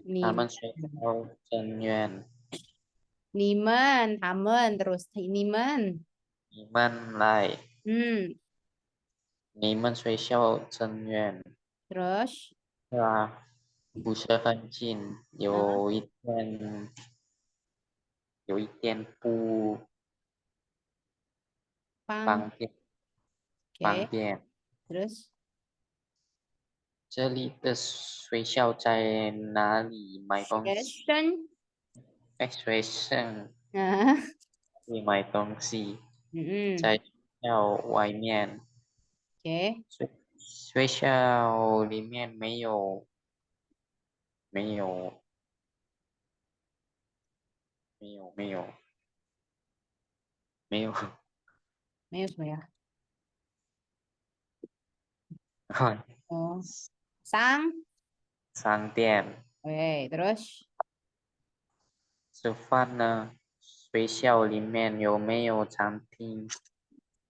Nim, Taman Sosial Cengyuan. Nimen, Tamen, terus Nimen. Niman Lai. Hmm, Niman Sosial Cengyuan. terus Là Busakan Jin. ah, Yo iten pu Pang, Bang Bian. Bang oke, Bian. terus 这里的学校在哪里买东西 Session,？Expression nah, 里买东西，mm-mm, 在学校外面。oke, 学校里面没有没有 Ayo semua ya. Oh, Sang, 商店。oke, terus 吃饭呢？学校里面有没有餐厅？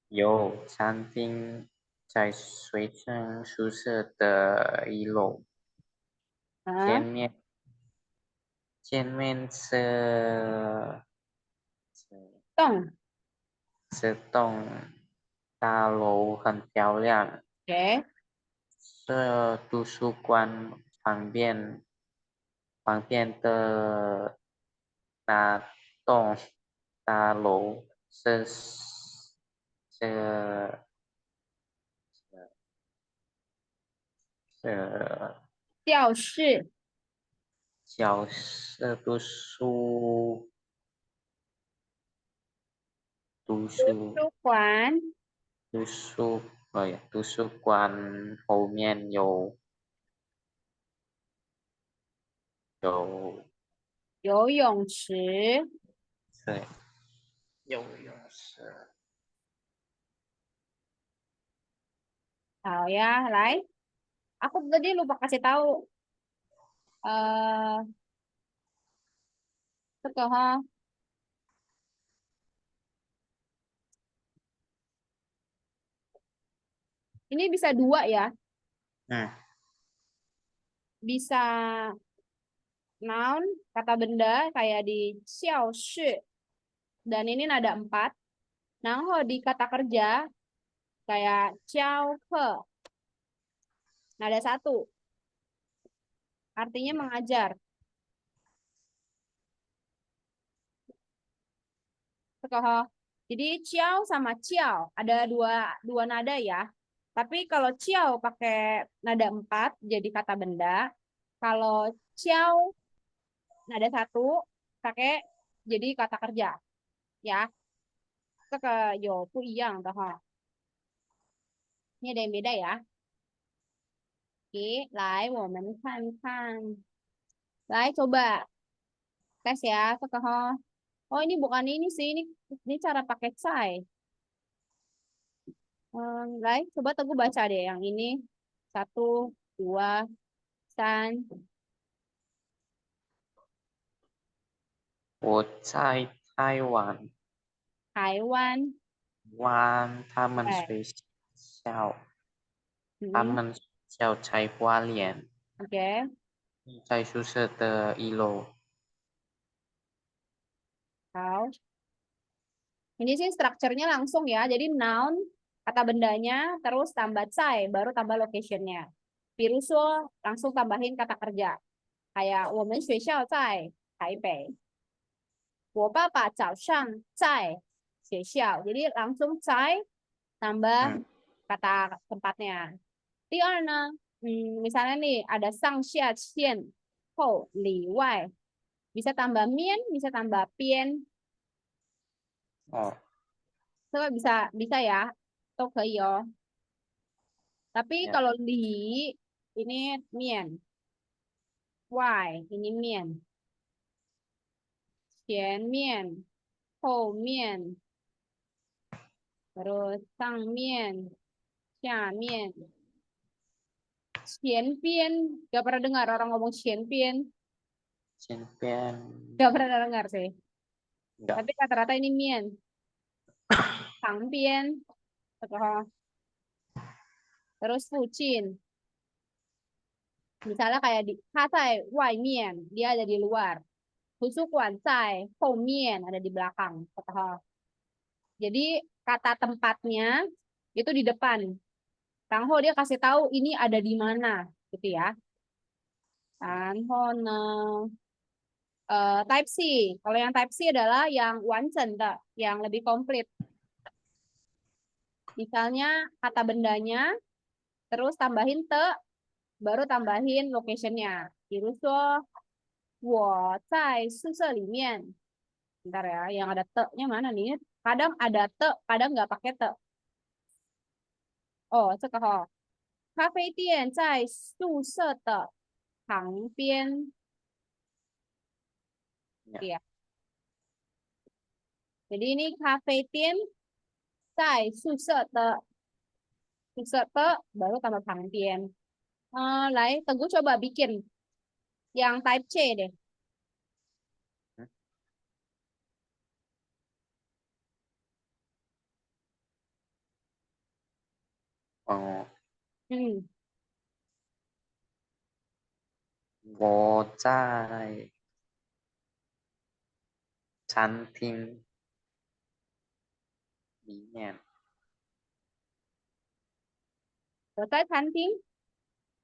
有，餐厅在学生宿舍的1楼。ah,前面Tong,是栋大楼，很漂亮。oke, 是图书馆旁边的那栋大楼是是教室，教室读书书馆，图书图书馆后面有游泳池，对游泳池。好ya, Lai. Aku tadi lupa kasih tahu. Eh, Teka, ha. Ini bisa dua ya. Hmm. Bisa noun, kata benda kayak di xiao shi. Dan ini nada 4. Nah, kalau di kata kerja kayak jiao ke, nada 1. Artinya mengajar. Teka, ha. Jadi ciao sama ciao ada dua nada ya. Tapi kalau ciao pakai nada 4 jadi kata benda. Kalau ciao nada 1 pakai jadi kata kerja ya. 这个有不一样的哈。Ini ada yang beda ya. Oke, 来我们看看。来 coba tes ya. 这个哈。Oh ini bukan ini sih, ini cara pakai cai. Lai, coba Teguh baca deh yang ini. 1, 2, 3. 我在台湾台湾。玩，他们 Eh, 学校，他 mm, 们学校在花莲， oke. 在宿舍的1楼。 Tahu. Ini sih strukturnya langsung ya. Jadi noun, kata bendanya, terus tambah cai, baru tambah locationnya. Piruso, langsung tambahin kata kerja. Kayak 我们学校在台北。我爸爸早上在学校. Jadi langsung cai tambah kata tempatnya. 第二呢, misalnya nih ada 上下线后里外, bisa tambah mien, bisa tambah pien. Oh, Coba bisa ya, itu yo. Tapi ya. kalau li ini mien, wai ini mien, qian mien, hou mien, terus sang mien, xia mien, qian pian. Gak pernah dengar orang ngomong qian pian, Champion gak pernah dengar sih. enggak. Tapi rata-rata ini mien, sang pian, terus fucin. Misalnya kayak di Hatai Wai Mian, dia ada di luar. Husukuan Cai Hou Mian ada di belakang. Jadi kata tempatnya itu di depan. Kang Ho dia kasih tahu ini ada di mana, gitu ya. Kang Ho type C. Kalau yang type C adalah yang wanchen, yang lebih komplit. Misalnya kata bendanya, terus tambahin te, baru tambahin locationnya. 比如说我在宿舍里面. Bentar ya, yang ada te-nya mana nih? Kadang ada te, kadang nggak pakai te. Oh, 这个哈，咖啡店在宿舍的旁边. Ya. Iya. Jadi ini 咖啡店在宿舍的 baru tambah 旁边. Lai, Teguh coba bikin yang type C deh. Oh, 嗯，我在餐厅里面，我在餐厅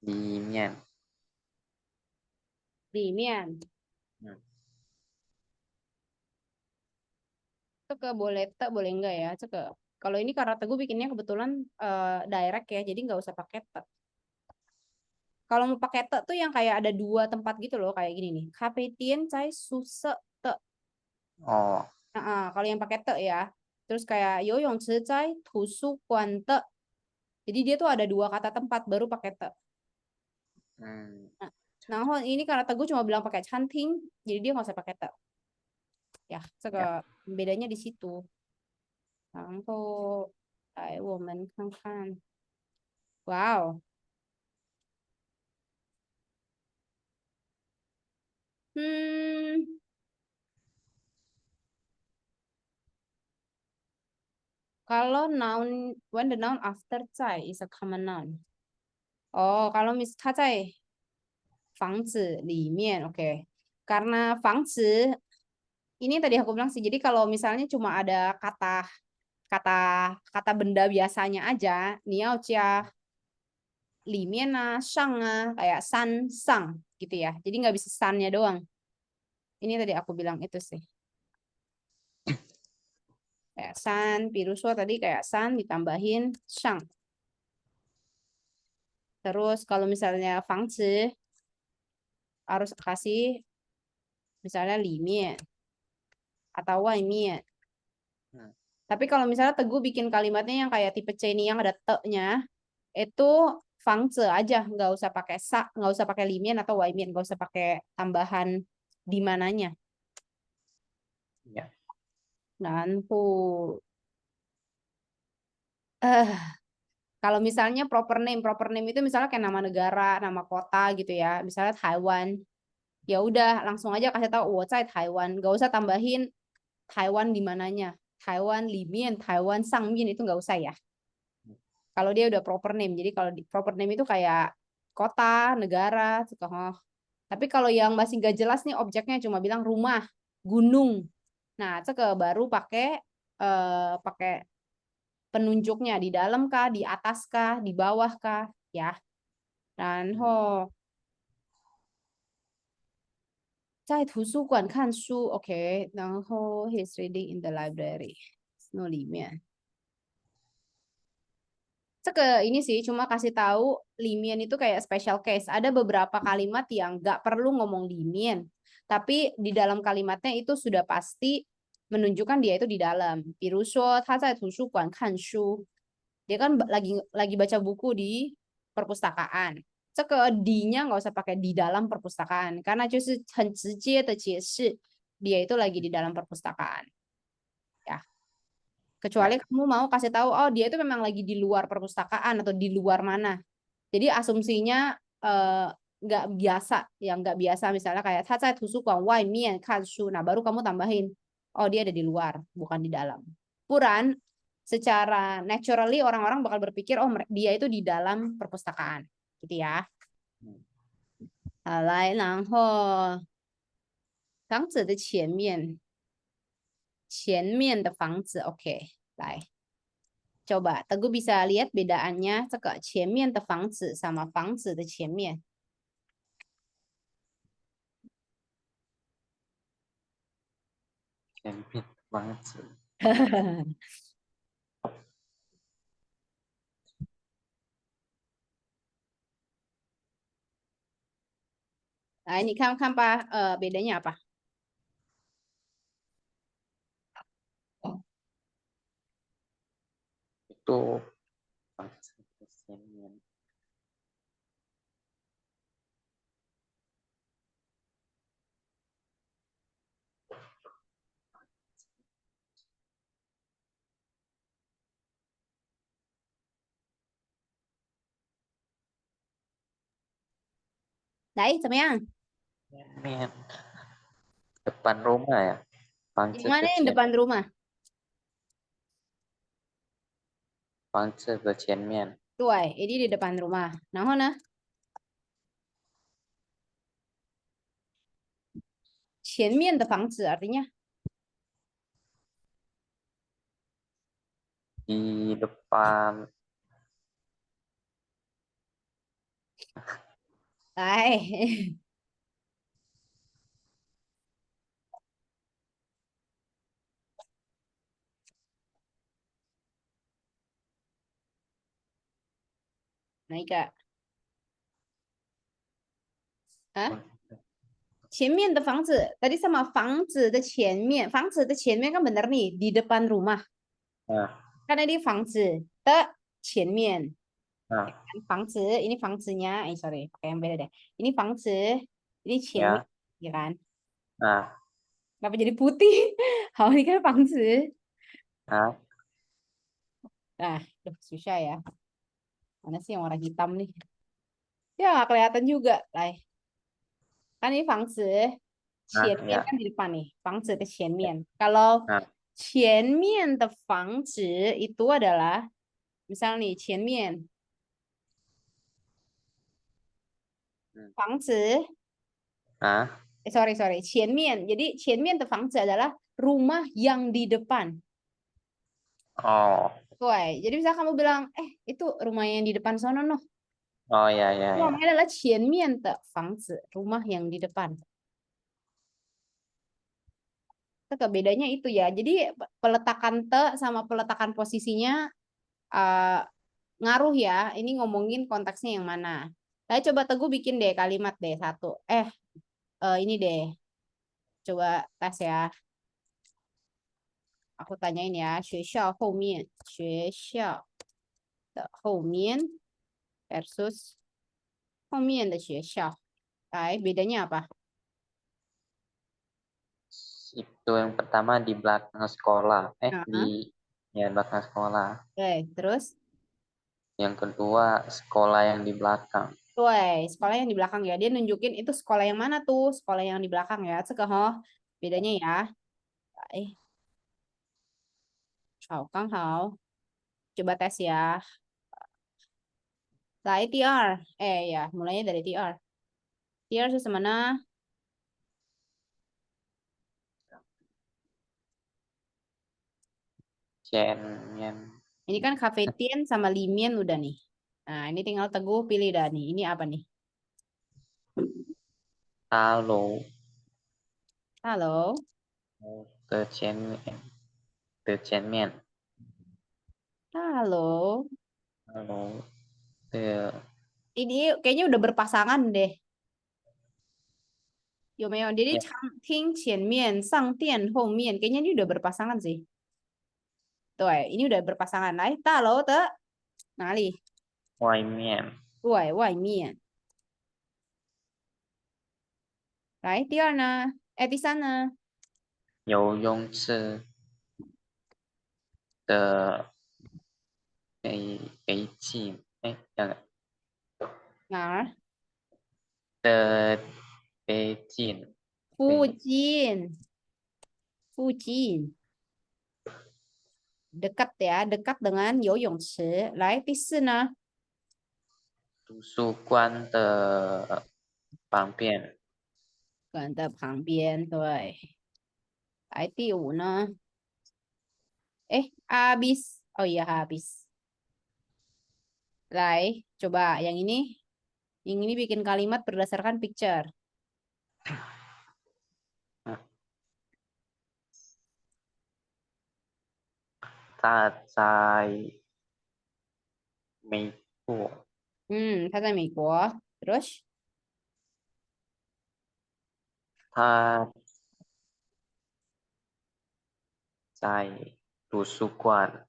里面，里面. 嗯， Cek boleh te, boleh enggak ya? Cek kalau ini karena Teguh bikinnya kebetulan direct ya, jadi nggak usah pakai te. Kalau mau pakai te tuh yang kayak ada dua tempat gitu loh, kayak gini nih. Cafe Tien Cai Suse Te. oh, Kalau yang pakai te ya. Terus kayak Yoyong Cai Tusu Kuan Te. Jadi dia tuh ada dua kata tempat baru pakai te. hmm, Nah, ini karena Teguh cuma bilang pakai canting, jadi dia nggak usah pakai te. Ya, ya. bedanya di situ. 然后来我们看看，哇哦，kalau noun when the noun after 在 is a common noun. Oh, kalau它在房子里面, oke. Karena 房子 ini tadi aku bilang sih. Jadi kalau misalnya cuma ada kata kata benda biasanya aja, niao jia li mian shang kayak san sang gitu ya. Jadi nggak bisa sannya doang. Ini tadi aku bilang itu sih. Kayak san, piruso tadi kayak san ditambahin shang. Terus kalau misalnya fangzi harus kasih misalnya li mian atau wai mian. Hmm. Tapi kalau misalnya Teguh bikin kalimatnya yang kayak tipe C ini yang ada te-nya, itu fangzi aja, nggak usah pakai sa, nggak usah pakai li mian atau wai mian, nggak usah pakai tambahan di mananya. Ya. Kalau misalnya proper name itu misalnya kayak nama negara, nama kota gitu ya, misalnya Taiwan, ya udah langsung aja kasih tahu 我在 Taiwan, nggak usah tambahin Taiwan di mananya, Taiwan 里面 Taiwan 上面itu nggak usah ya. Kalau dia udah proper name, jadi kalau di proper name itu kayak kota, negara, suka. Tapi kalau yang masih nggak jelas nih objeknya cuma bilang rumah, gunung, nah itu baru pakai penunjuknya di dalam kah, di atas kah, di bawah kah, ya. Dan在图书馆看书 OK， 然后 he's reading in the library， 那里面这个ini sih cuma kasih tahu limian itu kayak special case. Ada beberapa kalimat yang nggak perlu ngomong limian, tapi di dalam kalimatnya itu sudah pasti menunjukkan dia itu di dalam. 比如说他在图书馆看书， dia kan lagi baca buku di perpustakaan. 这个 di-nya nggak usah pakai di dalam perpustakaan karena 就是很直接的解释 dia itu lagi di dalam perpustakaan. Ya. Kecuali Ya. kamu mau kasih tahu, oh dia itu memang lagi di luar perpustakaan atau di luar mana. Jadi asumsinya nggak biasa, yang nggak biasa misalnya kayak 他在图书馆外面看书, nah baru kamu tambahin, oh dia ada di luar, bukan di dalam. Puran, secara naturally orang-orang bakal berpikir, oh dia itu di dalam perpustakaan, gitu ya. 好，来，然后房子的前面，前面的房子 ，OK， 来。Coba, Teguh bisa lihat bedaannya ke 前面的房子 sama 房子的前面。前面房子。来，你看看吧，bedanya apa? Itu fangzi kesenian. Đấy, 怎么样？ Kesenian. Depan rumah ya. Yang Fangzi mana yang kesenian. depan rumah? Fangzi kesenian. 对，ini di depan rumah. 然后呢？前面的房子 artinya? Di depan. Đấy. Này kak. Hah? 前面的房子 tadi sama 房子的前面 房子的前面kan bener nih di depan rumah Nah, karena di 房子的前面 nah, 房子 ini 房子nya sorry pakai yang beda deh ini 房子 ini 前面 ya. ya kan Nah, kenapa jadi putih 好 ini kan 房子 nah, nah susah ya mana sih yang warna hitam nih ya nggak kelihatan juga lah kan ini 房子 nah, 前面 ya. kan di depan nih 房子的前面 kalau Nah, 前面的房子 itu adalah misal nih 前面 房子 nah, sorry 前面 jadi 前面的房子 adalah rumah yang di depan. oh, Tuh, jadi bisa kamu bilang itu rumah yang di depan sono noh. oh ya, ya, Itu ya. namanya adalah 前面的房子 rumah yang di depan. Bedanya itu ya. Jadi peletakan te sama peletakan posisinya ngaruh ya. Ini ngomongin konteksnya yang mana. Saya coba Teguh bikin deh kalimat deh satu. Ini deh. Coba tes ya. Aku tanyain ya. 学校后面，学校的后面 versus 后面的学校。来，bedanya apa? Itu yang pertama di belakang sekolah. Nah, Ya belakang sekolah. oke, terus Yang kedua sekolah yang di belakang. sekolah yang di belakang ya. Dia nunjukin itu sekolah yang mana tuh? Sekolah yang di belakang ya. Bedanya ya. Eh, 好，刚好。Coba tes ya. 来第二. Ya, mulainya dari 第二. 第二是什么呢? Cian Ini kan Cafe Tien sama Limian udah nih. Nah, ini tinggal Teguh pilih dah nih. Ini apa nih? Halo. Halo. The Cian The Cian Halo. Halo. The Ini kayaknya udah berpasangan deh. 有没有? Jadi Ya, 长厅前面，上店后面. Kayaknya ini udah berpasangan sih. Tuh, ini udah berpasangan. 来，大楼的哪里？ Wai Mian. 对，外面。来，第二呢？第三呢？游泳池的北京。哪儿？的北京。附近。附近。Dekat ya, dekat dengan 游泳池。来，第四呢？图书馆的旁边。馆的旁边，对。来，第五呢？habis. Oh iya, habis. 来，coba yang ini. Yang ini bikin kalimat berdasarkan picture. 他在美国。他在美国。Terus? 他在图书馆。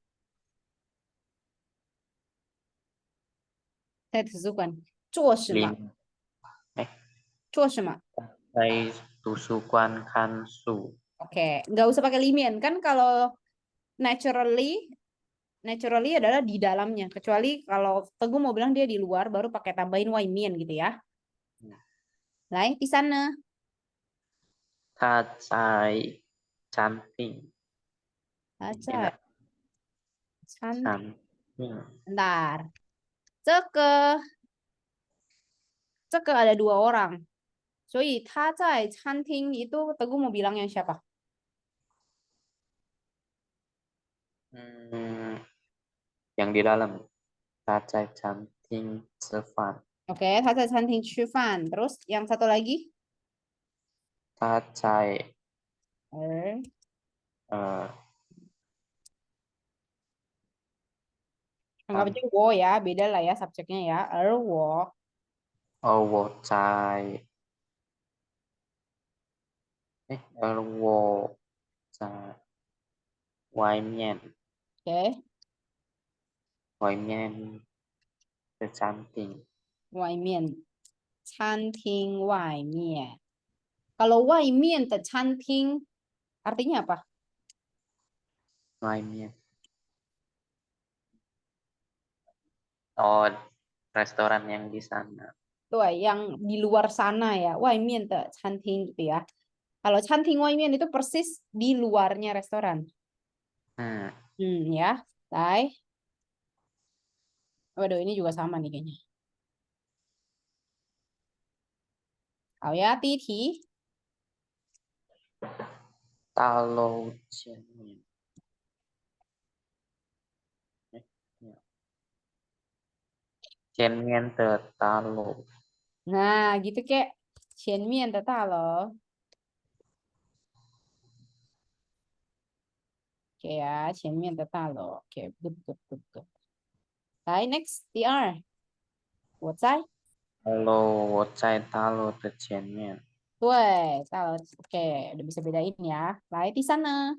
在图书馆做什么？里哎，做什么？在图书馆看书。Oke, nggak usah pakai limian kan kalau naturally adalah di dalamnya. Kecuali kalau Teguh mau bilang dia di luar, baru pakai tambahin waimian gitu ya. Lai, di sana. 他在餐厅。Aja. Cantik. 餐厅。Bentar. 这个ada dua orang. 所以他在餐厅 itu Teguh mau bilang yang siapa? Yang di dalam. 他在餐厅吃饭。Oke, 他在餐厅吃饭. Terus yang satu lagi? 他在anggap 餐 aja wo ya, beda lah ya subjeknya ya. Wo. 我在我在外面。 Oke, 外面的餐厅。外面餐厅外面. Kalau 外面的餐厅 artinya apa? 外面 Oh, restoran yang di sana. Tuh, yang di luar sana ya. 外面的餐厅 gitu ya. Kalau 餐厅外面 itu persis di luarnya restoran. Ya. Lai. Waduh, ini juga sama nih kayaknya. 好呀，第一题。大楼前面。前面的大楼。 Nah, gitu kayak 前面的大楼. OK 啊，前面的大楼。OK，good good good good。来，next 第二，我在。 Hello，我在大楼的前面，对，大楼。OK，udah bisa bedain ya. 来，第三呢？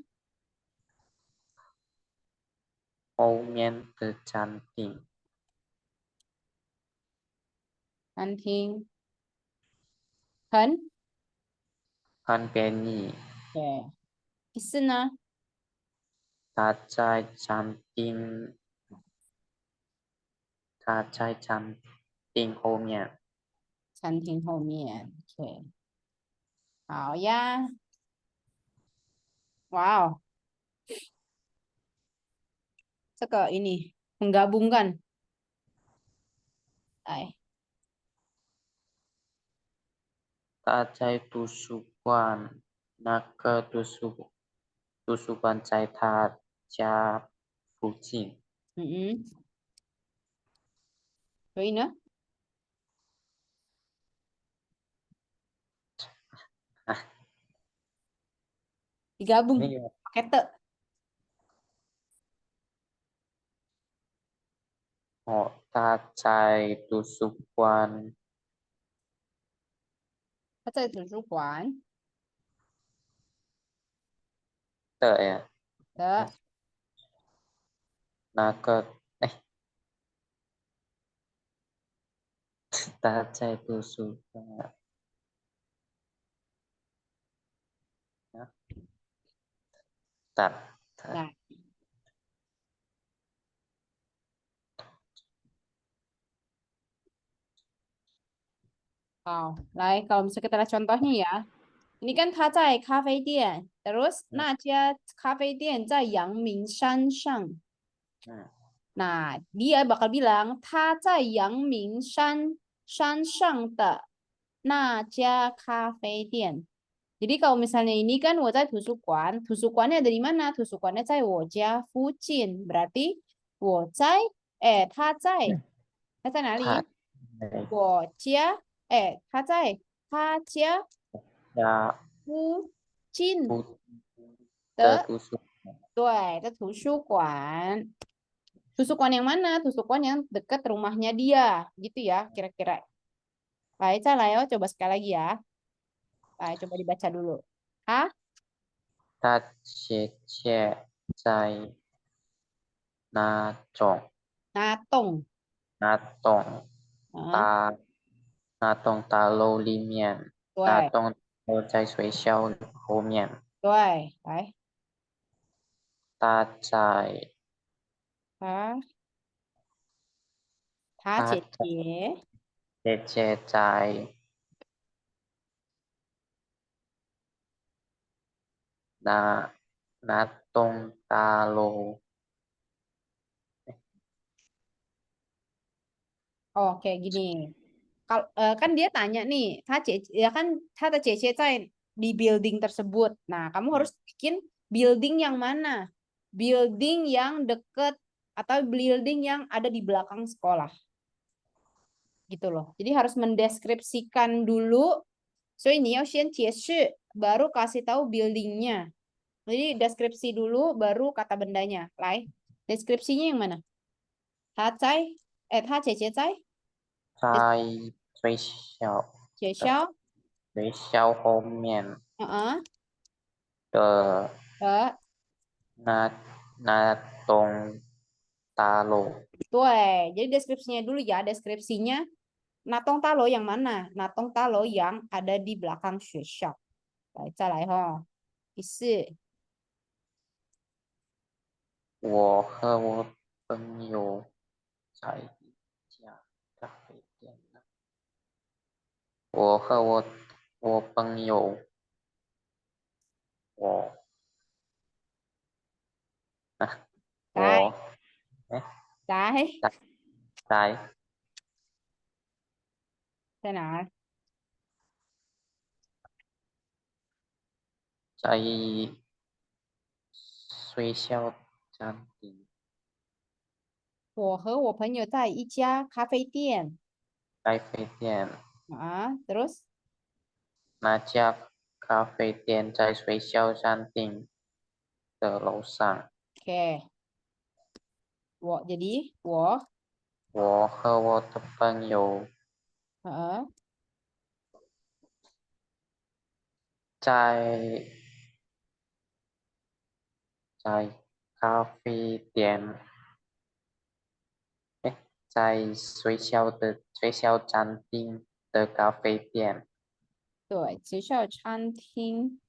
后面的餐厅，餐厅。很。很便宜。对，第四呢？他在餐厅，他在餐厅后面。餐厅后面。OK，好呀。Wow，这个ini menggabungkan. 来。他在图书馆，那个图书馆在他家附近。嗯，所以呢，啊，digabung 那个 pakai te. 哦，他在图书馆它在图书馆的呀，的。那个，哎，他在图书馆，啊，他来，好，来，kalau misalnya kita lihat contohnya ya. Ini kan 他在咖啡店，terus 嗯那家咖啡店在阳明山上。嗯 Nah, dia bakal bilang 他在阳明山上的那家咖啡店. Jadi kalau misalnya ini kan 我在图书馆，图书馆nya ada di mana? 图书馆nya 在我家附近，berarti 我在，他在哪他里？在我家，他在他家家附近附的的，图书馆。对，的图书馆。图书馆 yang mana? 图书馆 yang dekat rumahnya dia, gitu ya, kira-kira. Baik, Leo, coba sekali lagi ya. Baik, coba dibaca dulu. Hah? 他姐姐在那种 Natong. 那栋 Hah? 大那栋大楼里面，那对栋楼在学校后面。对，来，他在他他他姐姐姐姐在那那栋大楼。oh kayak gini. Kalau kan dia tanya nih, ya kan CC di building tersebut. Nah, kamu harus bikin building yang mana? Building yang deket atau building yang ada di belakang sekolah. Gitu loh. Jadi harus mendeskripsikan dulu. So ini baru kasih tahu buildingnya. Jadi deskripsi dulu, baru kata bendanya. Lai, deskripsinya yang mana? 他姐姐在在学校的学校。学校后面嗯的的。那那栋大楼。对，jadi deskripsinya dulu ya. Deskripsinya Natong Talo yang mana? Natong Talo yang ada di belakang 学校。来，再来哈。第四。我和我朋友在一家咖啡店呢。我和我朋友，我啊，来我哎，来在在哪儿？在学校餐厅我和我朋友在一家咖啡店。咖啡店，terus 那家咖啡店在学校餐厅的楼上。Oke. Jadi, 我我和我的朋友 heeh, 在咖啡店，在学校餐厅的咖啡店，对，学校餐厅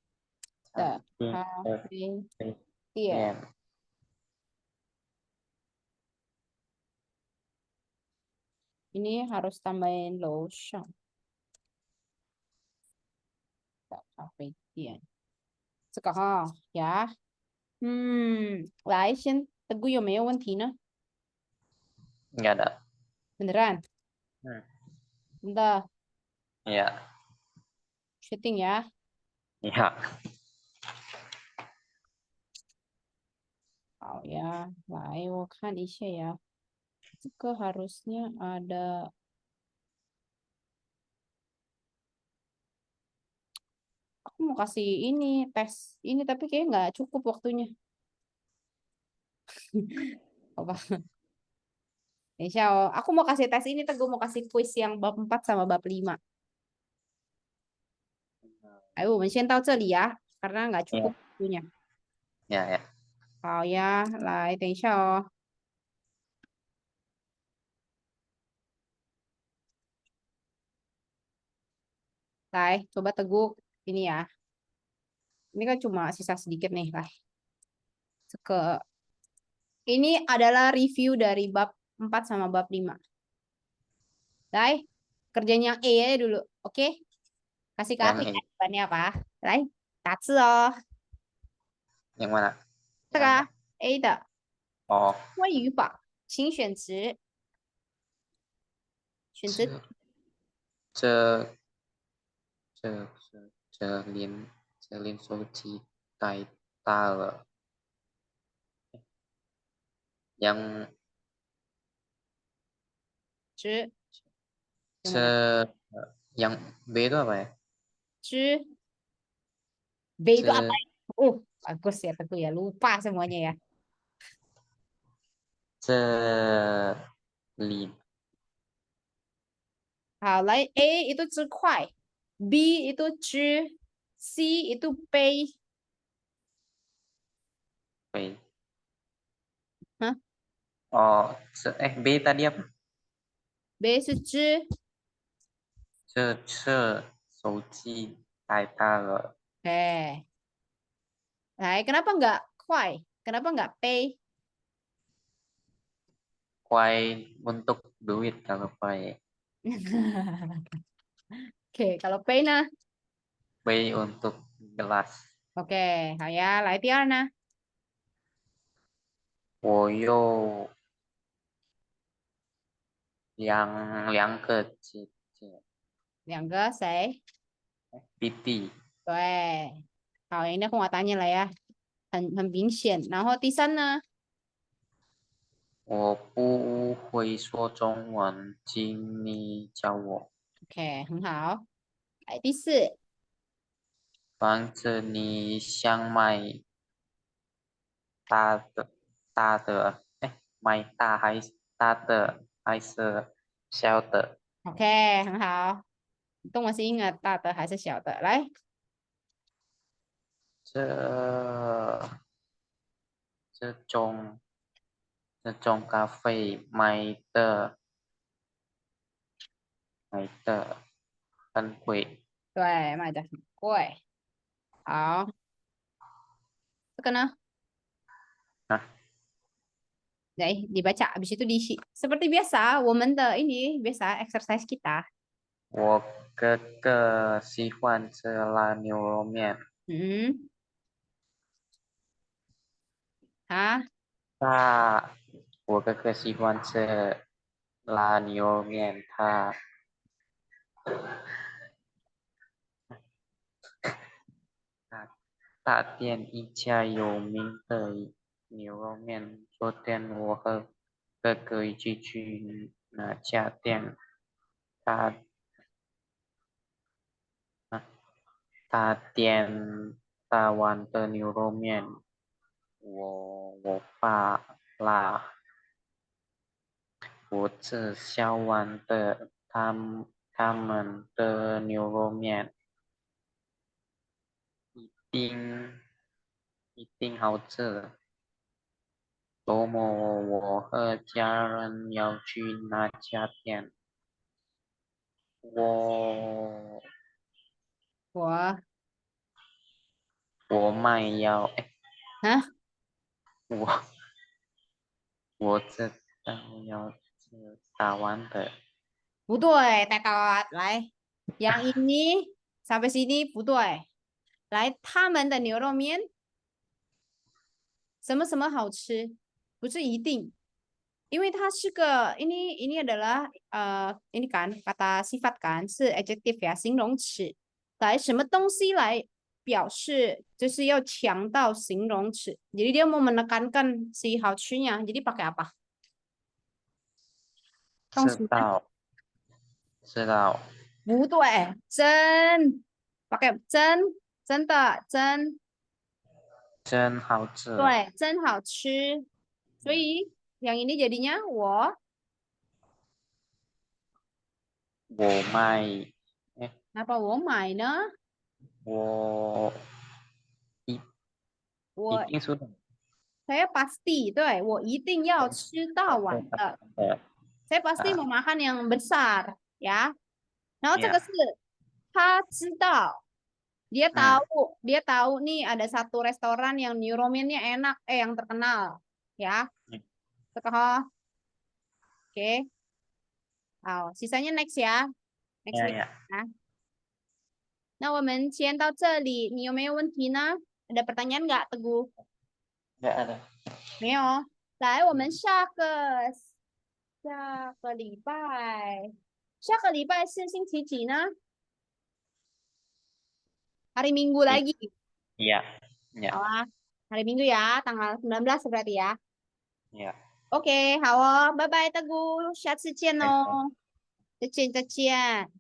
餐的厅咖的啡啡店。店。Ini harus tambahin lotion. 的咖啡店。这个哈呀，来，先Teguh 有没有问题呢？ Nggak ada. Beneran? Hmm, Bentar, ya, syuting ya. ya. 好呀，来，我看一下呀。这个 harusnya ada. Aku mau kasih ini tes ini tapi kayak nggak cukup waktunya. Apa? Insya Allah. Aku mau kasih tes ini, Teguh mau kasih kuis yang bab 4 sama bab 5. Ayo, 我们先到这里呀，karena nggak cukup Ya, waktunya. ya, ya. 好呀，来，等一下哦。来，coba Teguh ini ya. Ini kan cuma sisa sedikit nih lah. Ini adalah review dari bab 4 sama bab 5. Lai, kerjanya yang E aja dulu. Oke? Kasih ke Yang aku ya ini, jawabannya apa. Lai, 打字哦. yang mana? 这个 Yang 啊 A 的 oh, 多语法，请选词。选择这这这连手机带大了。Yang 之 gimana? ce yang B itu apa ya? 之 B itu apa? Ce Bagus ya Teguh ya. Lupa semuanya ya. celin Hal lain A itu 之快 B itu 之 C itu 杯 B. Hah? Oh, B tadi apa? B 是之这手机太大了，Eh, kenapa nggak 快 Kenapa nggak pay? kuai untuk duit kalau kuai. Oke, kalau pay nah. B untuk gelas. Oke, 好呀，来第二呢？我有两个姐姐，两个谁？弟弟。对，好，ini aku nggak tanya lah ya，很明显。然后第三呢我不会说中文，请你教我。？OK，很好。来第四，房子你想买大的买大的还是小的？OK，很好。动我是婴儿大的还是小的？来，这种这种咖啡买的很贵对，卖的很贵。好，这个呢？啊！来，dibaca, habis itu diisi. Seperti biasa, 我们的 ini biasa exercise kita. 我哥哥喜欢吃拉牛肉面，Hmm, 啊，我哥哥喜欢吃拉牛肉面，他他点一家有名的牛肉面。昨天我和哥哥一起去那家店，他他点大碗的牛肉面，我爸啦，我只笑完的他们的牛肉面一定好吃。周末我和家人要去那家店，我我我买要，啊，我我知道要吃打完的，不对，Tekot. 来，yang ini sampai sini 不对。来，他们的牛肉面什么什么好吃，不是一定，因为它是个ini adalah ini kan kata sifat kan 是 adjective 呀，形容词。来，什么东西来表示，就是要强调形容词。Jadi dia mau menekankan si 好吃nya, jadi pakai apa? 动词知道不对，真，pakai 真好吃，对，真好吃。所以yang ini jadinya 我买，哎， kenapa 我买呢？我一我定是的，saya pasti, 对，我一定要吃到完的。saya pasti 啊，mau makan yang besar, ya. 然后这个呀，是他知道, dia 嗯 tahu nih ada satu restoran yang new romennya enak, yang terkenal, ya. 嗯，这个哈, oke. 好，sisanya next ya, next 呀 week 呀，啊。那我们先到这里，你有没有问题呢？ada pertanyaan nggak, Teguh? nggak ada，没有。来，我们下个礼拜是星期几呢？ hari Minggu lagi. ya, ya, 好啊，hari Minggu ya, tanggal 19 berarti ya. ya. Oke, 好哦，拜拜，大姑，下次见 Baik, baik. 哦，再见，再见。